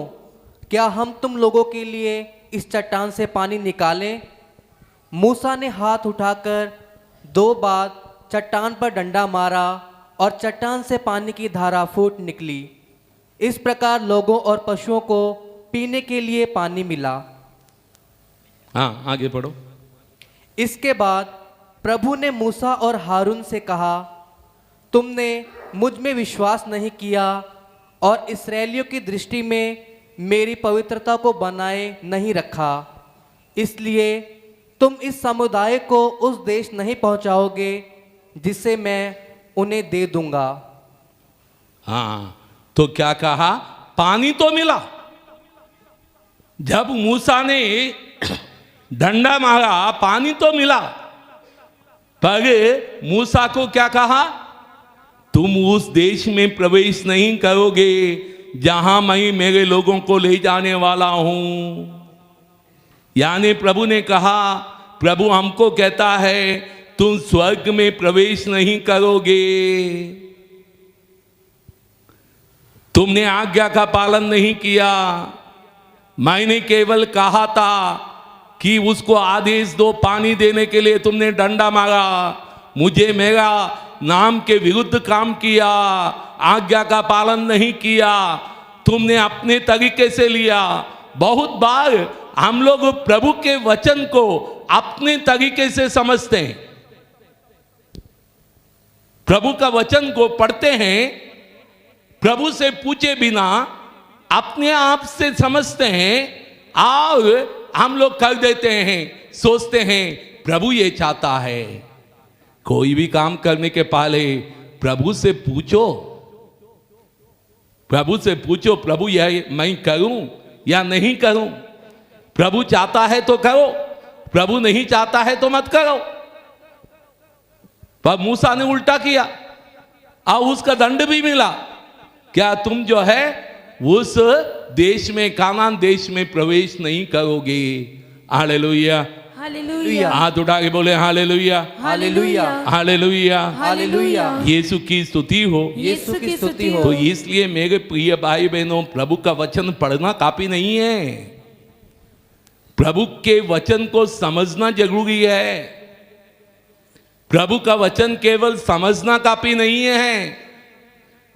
क्या हम तुम लोगों के लिए इस चट्टान से पानी निकालें? मूसा ने हाथ उठाकर 2 बार चट्टान पर डंडा मारा और चट्टान से पानी की धारा फूट निकली। इस प्रकार लोगों और पशुओं को पीने के लिए पानी मिला। हाँ, आगे पढ़ो। इसके बाद प्रभु ने मूसा और हारून से कहा, तुमने मुझ में विश्वास नहीं किया और इस्राएलियों की दृष्टि में मेरी पवित्रता को बनाए नहीं रखा, इसलिए तुम इस समुदाय को उस देश नहीं पहुंचाओगे जिसे मैं उन्हें दे दूंगा। हाँ, तो क्या कहा? पानी तो मिला। जब मूसा ने डंडा मारा पानी तो मिला, पर मूसा को क्या कहा, तुम उस देश में प्रवेश नहीं करोगे जहां मैं मेरे लोगों को ले जाने वाला हूं। यानी प्रभु ने कहा, प्रभु हमको कहता है तुम स्वर्ग में प्रवेश नहीं करोगे, तुमने आज्ञा का पालन नहीं किया। मैंने केवल कहा था कि उसको आदेश दो पानी देने के लिए, तुमने डंडा मारा, मुझे मेरा नाम के विरुद्ध काम किया, आज्ञा का पालन नहीं किया, तुमने अपने तरीके से लिया। बहुत बार हम लोग प्रभु के वचन को अपने तरीके से समझते हैं। प्रभु का वचन को पढ़ते हैं, प्रभु से पूछे बिना अपने आप से समझते हैं और हम लोग कर देते हैं, सोचते हैं प्रभु ये चाहता है। कोई भी काम करने के पहले प्रभु से पूछो, प्रभु से पूछो, प्रभु यह मैं करूं या नहीं करूं। प्रभु चाहता है तो करो, प्रभु नहीं चाहता है तो मत करो। पर मूसा ने उल्टा किया और उसका दंड भी मिला। क्या तुम जो है उस देश में, कानान देश में प्रवेश नहीं करोगे। हालेलुया, हालेलुया, हाथ उठा के बोले हालेलुया, हालेलुया, हालेलुया, हालेलुया। यीशु की स्तुति हो, यीशु की स्तुति हो। तो इसलिए मेरे प्रिय भाई बहनों, प्रभु का वचन पढ़ना काफी नहीं है, प्रभु के वचन को समझना जरूरी है। प्रभु का वचन केवल समझना काफी नहीं है,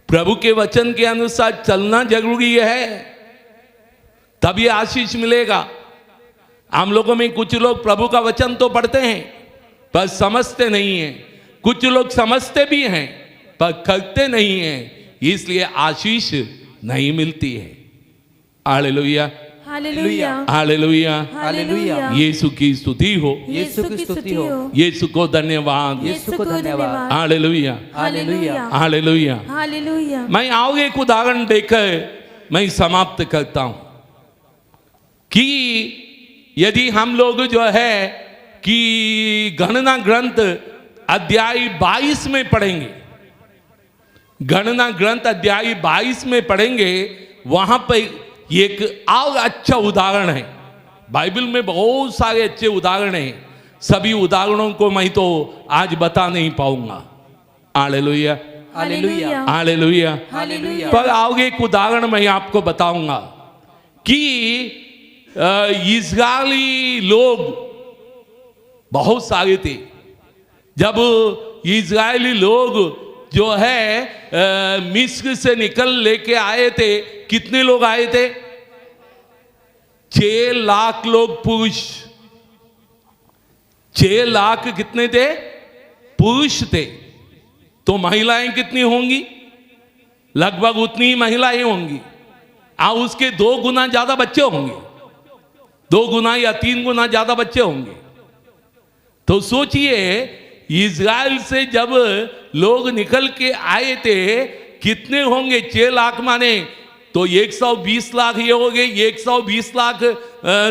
प्रभु के वचन के अनुसार चलना जरूरी है, तभी आशीष मिलेगा। हम लोगों में कुछ लोग प्रभु का वचन तो पढ़ते हैं पर समझते नहीं हैं, कुछ लोग समझते भी हैं पर करते नहीं हैं, इसलिए आशीष नहीं मिलती है। Hallelujah, hallelujah, hallelujah, hallelujah. यीशु की स्तुति हो, यीशु की स्तुति हो। यीशु को धन्यवाद, यीशु को धन्यवाद। Hallelujah, hallelujah, hallelujah. हालेलुया। मैं आगे एक उदाहरण देकर मैं समाप्त करता हूं कि यदि हम लोग जो है कि गणना ग्रंथ अध्याय 22 में पढ़ेंगे, गणना ग्रंथ अध्याय 22 में पढ़ेंगे, वहां पर एक और अच्छा उदाहरण है। बाइबल में बहुत सारे अच्छे उदाहरण हैं, सभी उदाहरणों को मैं तो आज बता नहीं पाऊंगा। Hallelujah, hallelujah, hallelujah, hallelujah. पर आगे एक उदाहरण मैं आपको बताऊंगा कि इस्राएली लोग बहुत सारे थे। जब इस्राएली लोग जो है मिस्र से निकल लेके आए थे, कितने लोग आए थे? 6 लाख लोग पुरुष, 6 लाख कितने थे? पुरुष थे। तो महिलाएं कितनी होंगी? लगभग उतनी ही महिलाएं होंगी, और उसके 2 गुना ज्यादा बच्चे होंगे, 2 गुना या 3 गुना ज्यादा बच्चे होंगे। तो सोचिए, इज़राइल से जब लोग निकल के आए थे, कितने होंगे? 6 लाख माने तो 120 लाख ये हो गए, 120 लाख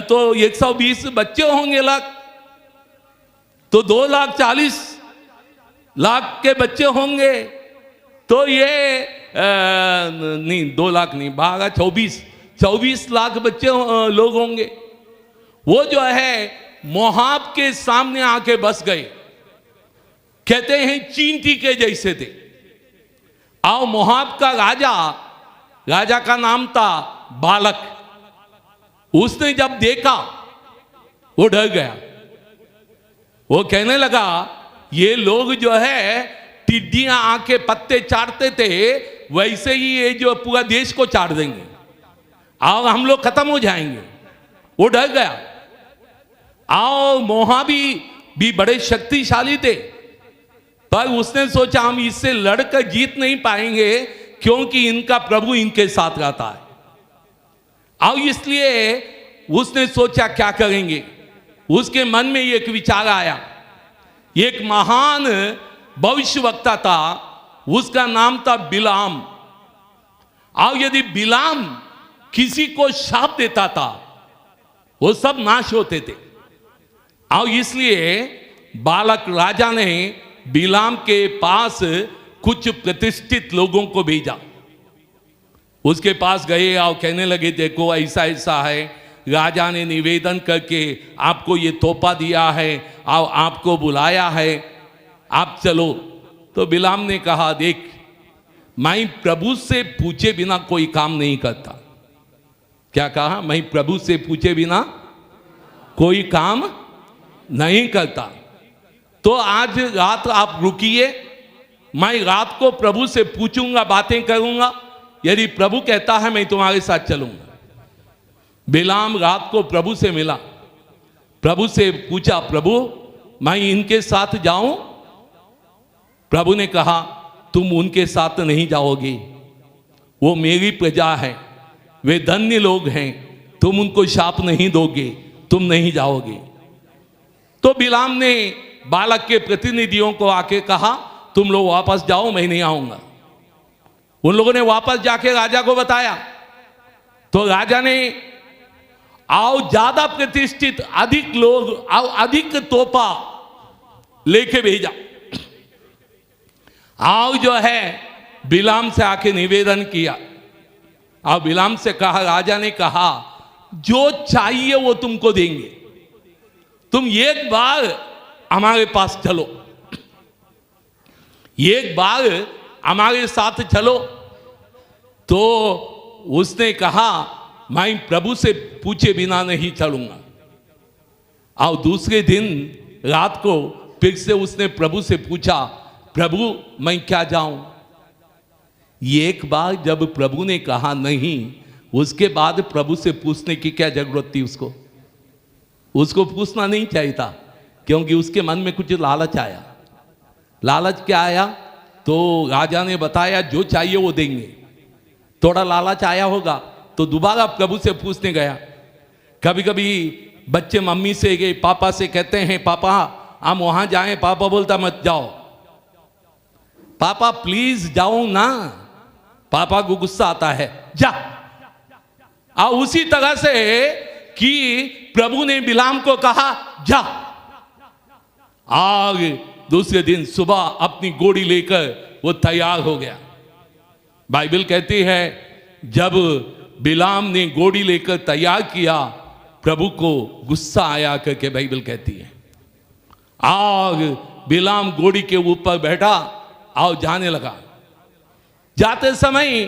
तो 120 बच्चे होंगे लाख, तो 2,40,00,000 के बच्चे होंगे। तो ये नहीं, 2 लाख नहीं, 24 लाख बच्चे लोग होंगे। वो जो है मोआब के सामने आके बस गए, कहते हैं चींटी के जैसे थे। और मोआब का राजा का नाम था बालक। उसने जब देखा वो डर गया, वो कहने लगा ये लोग जो है टिड्डियां आके पत्ते चाटते थे, वैसे ही ये जो पूरा देश को चाट देंगे और हम लोग खत्म हो जाएंगे। वो डर गया। और मोआबी भी बड़े शक्तिशाली थे, पर उसने सोचा हम इससे लड़कर जीत नहीं पाएंगे, क्योंकि इनका प्रभु इनके साथ रहता है। और इसलिए उसने सोचा क्या करेंगे। उसके मन में एक विचार आया। एक महान भविष्यवक्ता था, उसका नाम था बिलाम। और यदि बिलाम किसी को शाप देता था वो सब नाश होते थे। और इसलिए बालक राजा ने बिलाम के पास कुछ प्रतिष्ठित लोगों को भेजा। उसके पास गए और कहने लगे देखो ऐसा ऐसा है, राजा ने निवेदन करके आपको ये तोहफा दिया है और आपको बुलाया है, आप चलो। तो बिलाम ने कहा देख मैं प्रभु से पूछे बिना कोई काम नहीं करता। क्या कहा? मैं प्रभु से पूछे बिना कोई काम नहीं करता। तो आज रात आप रुकिए, मैं रात को प्रभु से पूछूंगा, बातें करूंगा, यदि प्रभु कहता है मैं तुम्हारे साथ चलूंगा। बिलाम रात को प्रभु से मिला, प्रभु से पूछा प्रभु मैं इनके साथ जाऊं? प्रभु ने कहा तुम उनके साथ नहीं जाओगे, वो मेरी प्रजा है, वे धन्य लोग हैं, तुम उनको शाप नहीं दोगे, तुम नहीं जाओगे। तो बिलाम ने बालक के प्रतिनिधियों को आके कहा तुम लोग वापस जाओ, मैं नहीं आऊंगा। उन लोगों ने वापस जाके राजा को बताया। तो राजा ने आओ ज्यादा प्रतिष्ठित अधिक लोग आओ अधिक तोहफा लेके भेजा। आओ जो है बिलाम से आके निवेदन किया और बिलाम से कहा, राजा ने कहा जो चाहिए वो तुमको देंगे, तुम एक बार हमारे पास चलो, एक बार हमारे साथ चलो। तो उसने कहा मैं प्रभु से पूछे बिना नहीं चलूंगा। और दूसरे दिन रात को फिर से उसने प्रभु से पूछा प्रभु मैं क्या जाऊं? एक बार जब प्रभु ने कहा नहीं, उसके बाद प्रभु से पूछने की क्या जरूरत थी? उसको पूछना नहीं चाहिए था, क्योंकि उसके मन में कुछ लालच आया। लालच क्या आया? तो राजा ने बताया जो चाहिए वो देंगे। थोड़ा लालच आया होगा तो दोबारा प्रभु से पूछने गया। कभी कभी बच्चे मम्मी से गए पापा से कहते हैं पापा हम वहां जाएं, पापा बोलता मत जाओ, पापा प्लीज जाओ ना, पापा को गुस्सा आता है जा। और उसी तरह से कि प्रभु ने बिलाम को कहा जा। आग दूसरे दिन सुबह अपनी घोड़ी लेकर वो तैयार हो गया। बाइबल कहती है जब बिलाम ने घोड़ी लेकर तैयार किया, प्रभु को गुस्सा आया करके बाइबल कहती है। आग बिलाम घोड़ी के ऊपर बैठा और जाने लगा। जाते समय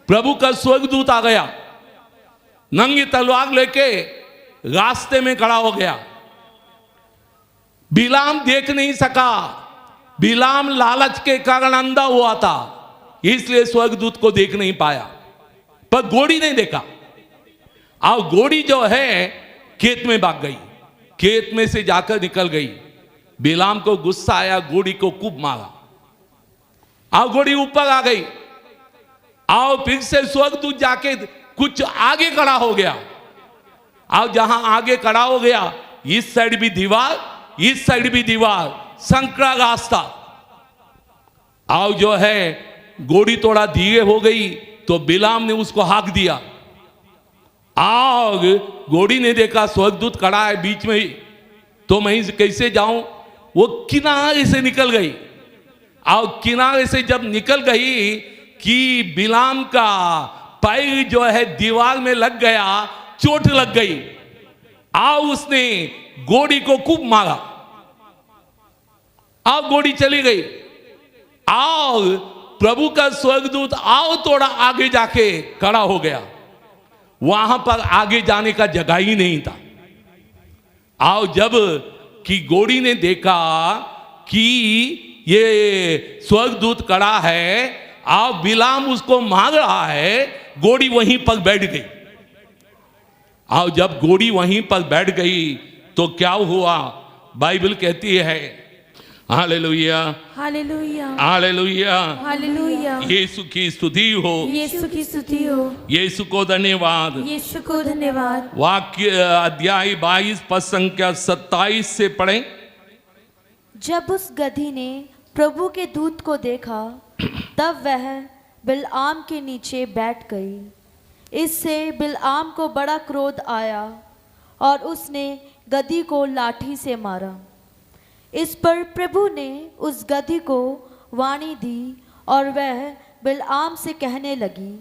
प्रभु का स्वर्गदूत आ गया, नंगी तलवार लेके रास्ते में खड़ा हो गया। बिलाम देख नहीं सका, बिलाम लालच के कारण अंधा हुआ था, इसलिए स्वर्गदूत को देख नहीं पाया, पर घोड़ी नहीं देखा। और घोड़ी जो है खेत में भाग गई, खेत में से जाकर निकल गई। बिलाम को गुस्सा आया, घोड़ी को खूब मारा और घोड़ी ऊपर आ गई। और फिर से स्वर्गदूत जाके कुछ आगे खड़ा हो गया। और जहां आगे खड़ा हो गया, इस साइड भी दीवार, इस साइड भी दीवार, संकरा रास्ता। और जो है घोड़ी थोड़ा धीरे हो गई तो बिलाम ने उसको हाँक दिया। और घोड़ी ने देखा स्वर्गदूत खड़ा है बीच में, तो मैं कैसे जाऊं? वो किनारे से निकल गई। और किनारे से जब निकल गई कि बिलाम का पैर जो है दीवार में लग गया, चोट लग गई। और उसने घोड़ी को खूब मारा और घोड़ी चली गई। और प्रभु का स्वर्गदूत आओ थोड़ा आगे जाके खड़ा हो गया। वहां पर आगे जाने का जगह ही नहीं था। और जब कि घोड़ी ने देखा कि ये स्वर्गदूत खड़ा है और बिलाम उसको मार रहा है, घोड़ी वहीं पर बैठ गई। और जब घोड़ी वहीं पर बैठ गई तो क्या हुआ? बाइबल कहती है हालेलुया, हालेलुया, हालेलुया, हालेलुया। यीशु की स्तुति हो, यीशु की स्तुति हो, यीशु को धन्यवाद। यीशु को धन्यवाद। वाक्य अध्याय 22 पद संख्या 27 से पढ़ें। जब उस गधी ने प्रभु के दूत को देखा, तब वह बिलआम के नीचे बैठ गई। इससे बिलआम को बड़ा क्रोध आया और उसने गदही को लाठी से मारा। इस पर प्रभु ने उस गदही को वाणी दी और वह बिलआम से कहने लगी,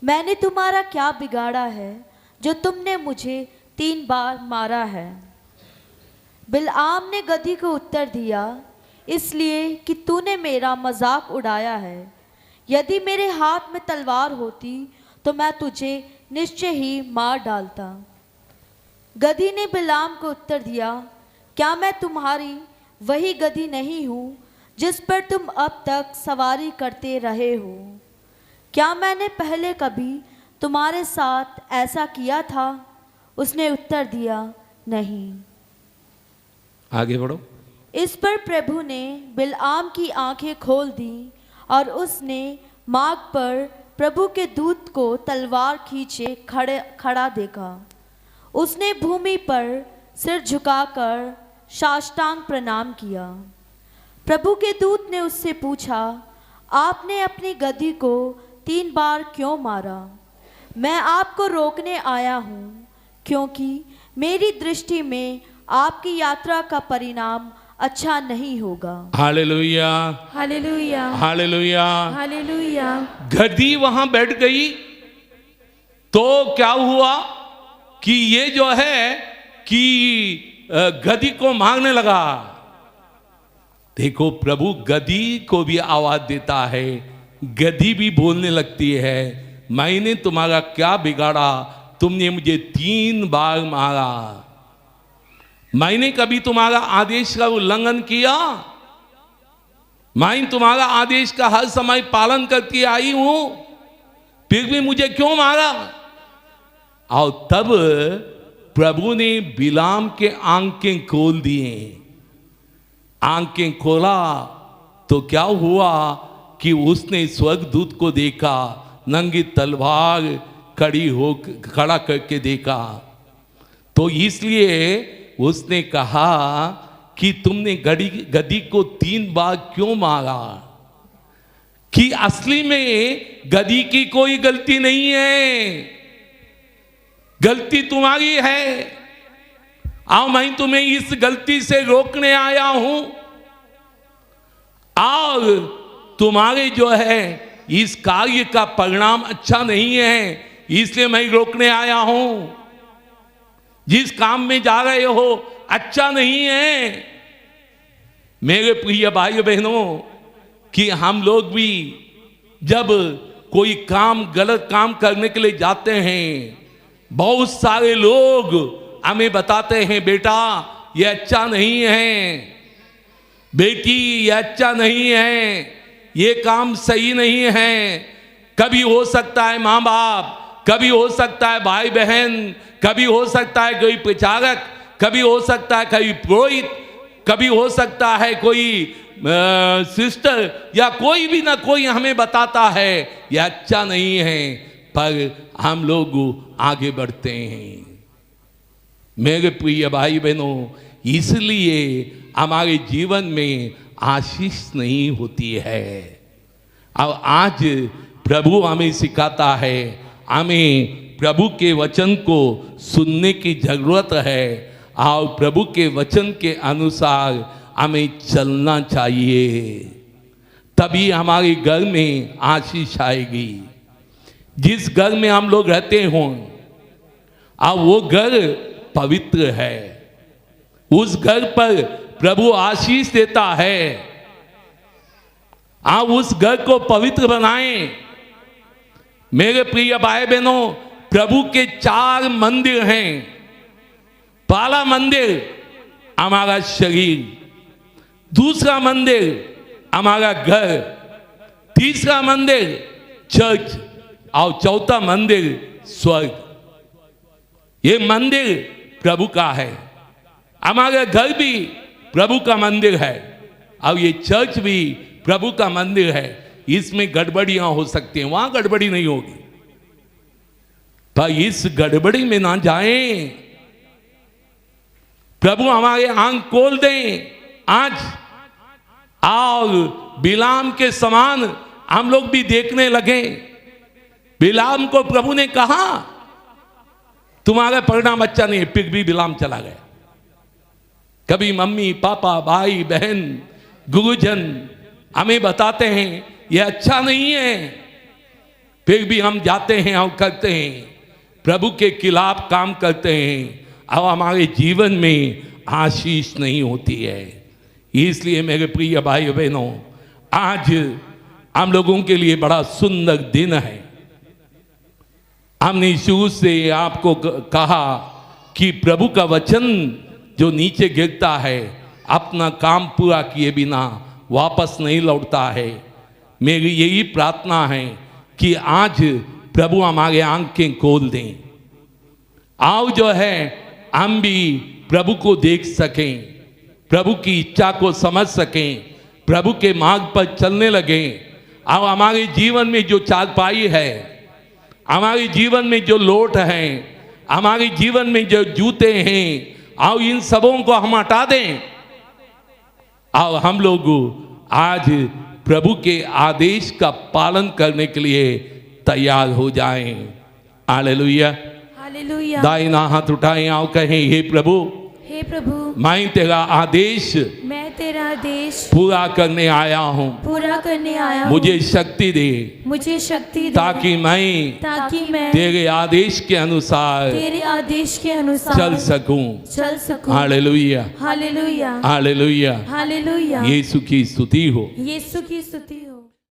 मैंने तुम्हारा क्या बिगाड़ा है जो तुमने मुझे 3 बार मारा है। बिलआम ने गदही को उत्तर दिया, इसलिए कि तूने मेरा मजाक उड़ाया है। यदि मेरे हाथ में तलवार होती तो मैं तुझे निश्चय ही मार डालता। गदही ने बिलआम को उत्तर दिया, क्या मैं तुम्हारी वही गदही नहीं हूँ जिस पर तुम अब तक सवारी करते रहे हो? क्या मैंने पहले कभी तुम्हारे साथ ऐसा किया था? उसने उत्तर दिया, नहीं। आगे बढ़ो। इस पर प्रभु ने बिलआम की आंखें खोल दी और उसने मार्ग पर प्रभु के दूत को तलवार खींचे खड़ा देखा। उसने भूमि पर सिर झुकाकर साष्टांग प्रणाम किया। प्रभु के दूत ने उससे पूछा, आपने अपनी गदही को 3 बार क्यों मारा? मैं आपको रोकने आया हूँ, क्योंकि मेरी दृष्टि में आपकी यात्रा का परिणाम अच्छा नहीं होगा। Hallelujah, hallelujah, hallelujah, hallelujah. गदही वहां बैठ गई तो क्या हुआ कि ये जो है कि गदही को मारने लगा। देखो, प्रभु गदही को भी आवाज देता है, गदही भी बोलने लगती है, मैंने तुम्हारा क्या बिगाड़ा, तुमने मुझे 3 बार मारा। मैंने कभी तुम्हारा आदेश का उल्लंघन किया? मैं तुम्हारा आदेश का हर समय पालन करती आई हूं, फिर भी मुझे क्यों मारा? और तब प्रभु ने बिलाम के आंखें खोल दिए। आंखें खोला तो क्या हुआ कि उसने स्वर्गदूत को देखा, नंगी तलवार खड़ा करके देखा। तो इसलिए उसने कहा कि तुमने गदही को 3 बार क्यों मारा? कि असली में गदही की कोई गलती नहीं है, गलती तुम्हारी है। आओ, मैं तुम्हें इस गलती से रोकने आया हूं और तुम्हारे जो है इस कार्य का परिणाम अच्छा नहीं है, इसलिए मैं रोकने आया हूं। जिस काम में जा रहे हो अच्छा नहीं है। मेरे प्रिय भाई बहनों, कि हम लोग भी जब कोई काम, गलत काम करने के लिए जाते हैं, बहुत सारे लोग हमें बताते हैं, बेटा ये अच्छा नहीं है, बेटी ये अच्छा नहीं है, ये काम सही नहीं है। कभी हो सकता है माँ बाप, कभी हो सकता है भाई बहन, कभी हो सकता है कोई प्रचारक, कभी हो सकता है कोई पुरोहित, कभी हो सकता है कोई सिस्टर, या कोई भी ना कोई हमें बताता है यह अच्छा नहीं है, पर हम लोग आगे बढ़ते हैं। मेरे प्रिय भाई बहनों, इसलिए हमारे जीवन में आशीष नहीं होती है। अब आज प्रभु हमें सिखाता है, हमें प्रभु के वचन को सुनने की जरूरत है और प्रभु के वचन के अनुसार हमें चलना चाहिए, तभी हमारे घर में आशीष आएगी। जिस घर में हम लोग रहते हों और वो घर पवित्र है, उस घर पर प्रभु आशीष देता है। आप उस घर को पवित्र बनाएं। मेरे प्रिय भाई बहनों, प्रभु के 4 मंदिर हैं। पहला मंदिर हमारा शरीर, दूसरा मंदिर हमारा घर, तीसरा मंदिर चर्च और चौथा मंदिर स्वर्ग। ये मंदिर प्रभु का है। हमारा घर भी प्रभु का मंदिर है और ये चर्च भी प्रभु का मंदिर है। इसमें गड़बड़ियां हो सकती हैं, वहां गड़बड़ी नहीं होगी, पर इस गड़बड़ी में ना जाएं। प्रभु हमारे आंख खोल दें आज, और बिलाम के समान हम लोग भी देखने लगे। बिलाम को प्रभु ने कहा तुम्हारा परिणाम अच्छा नहीं है, फिर भी बिलाम चला गया। कभी मम्मी पापा भाई बहन गुरुजन हमें बताते हैं ये अच्छा नहीं है, फिर भी हम जाते हैं और करते हैं, प्रभु के खिलाफ काम करते हैं और हमारे जीवन में आशीष नहीं होती है। इसलिए मेरे प्रिय भाई बहनों, आज हम लोगों के लिए बड़ा सुंदर दिन है। हमने शुरू से आपको कहा कि प्रभु का वचन जो नीचे गिरता है अपना काम पूरा किए बिना वापस नहीं लौटता है। मेरी यही प्रार्थना है कि आज प्रभु हमारे आंखें खोल दें, आओ जो है हम भी प्रभु को देख सकें, प्रभु की इच्छा को समझ सकें, प्रभु के मार्ग पर चलने लगें। और हमारे जीवन में जो चारपाई है, हमारे जीवन में जो लोट है, हमारे जीवन में जो जूते हैं, आओ इन सबों को हम हटा दें और हम लोग आज प्रभु के आदेश का पालन करने के लिए तैयार हो जाएं। Hallelujah, hallelujah. दाहिना हाथ उठाएं, आओ कहें हे प्रभु, हे प्रभु, मैं तेरा आदेश मैं तेरा आदेश पूरा करने आया हूँ, पूरा करने आया हूँ। मुझे शक्ति दे, मुझे शक्ति दे, ताकि मैं तेरे आदेश के अनुसार आदेश के अनुसार चल सकूं। Hallelujah, hallelujah, hallelujah, hallelujah. Hallelujah. यीशु की स्तुति हो। यीशु की स्तुति हो।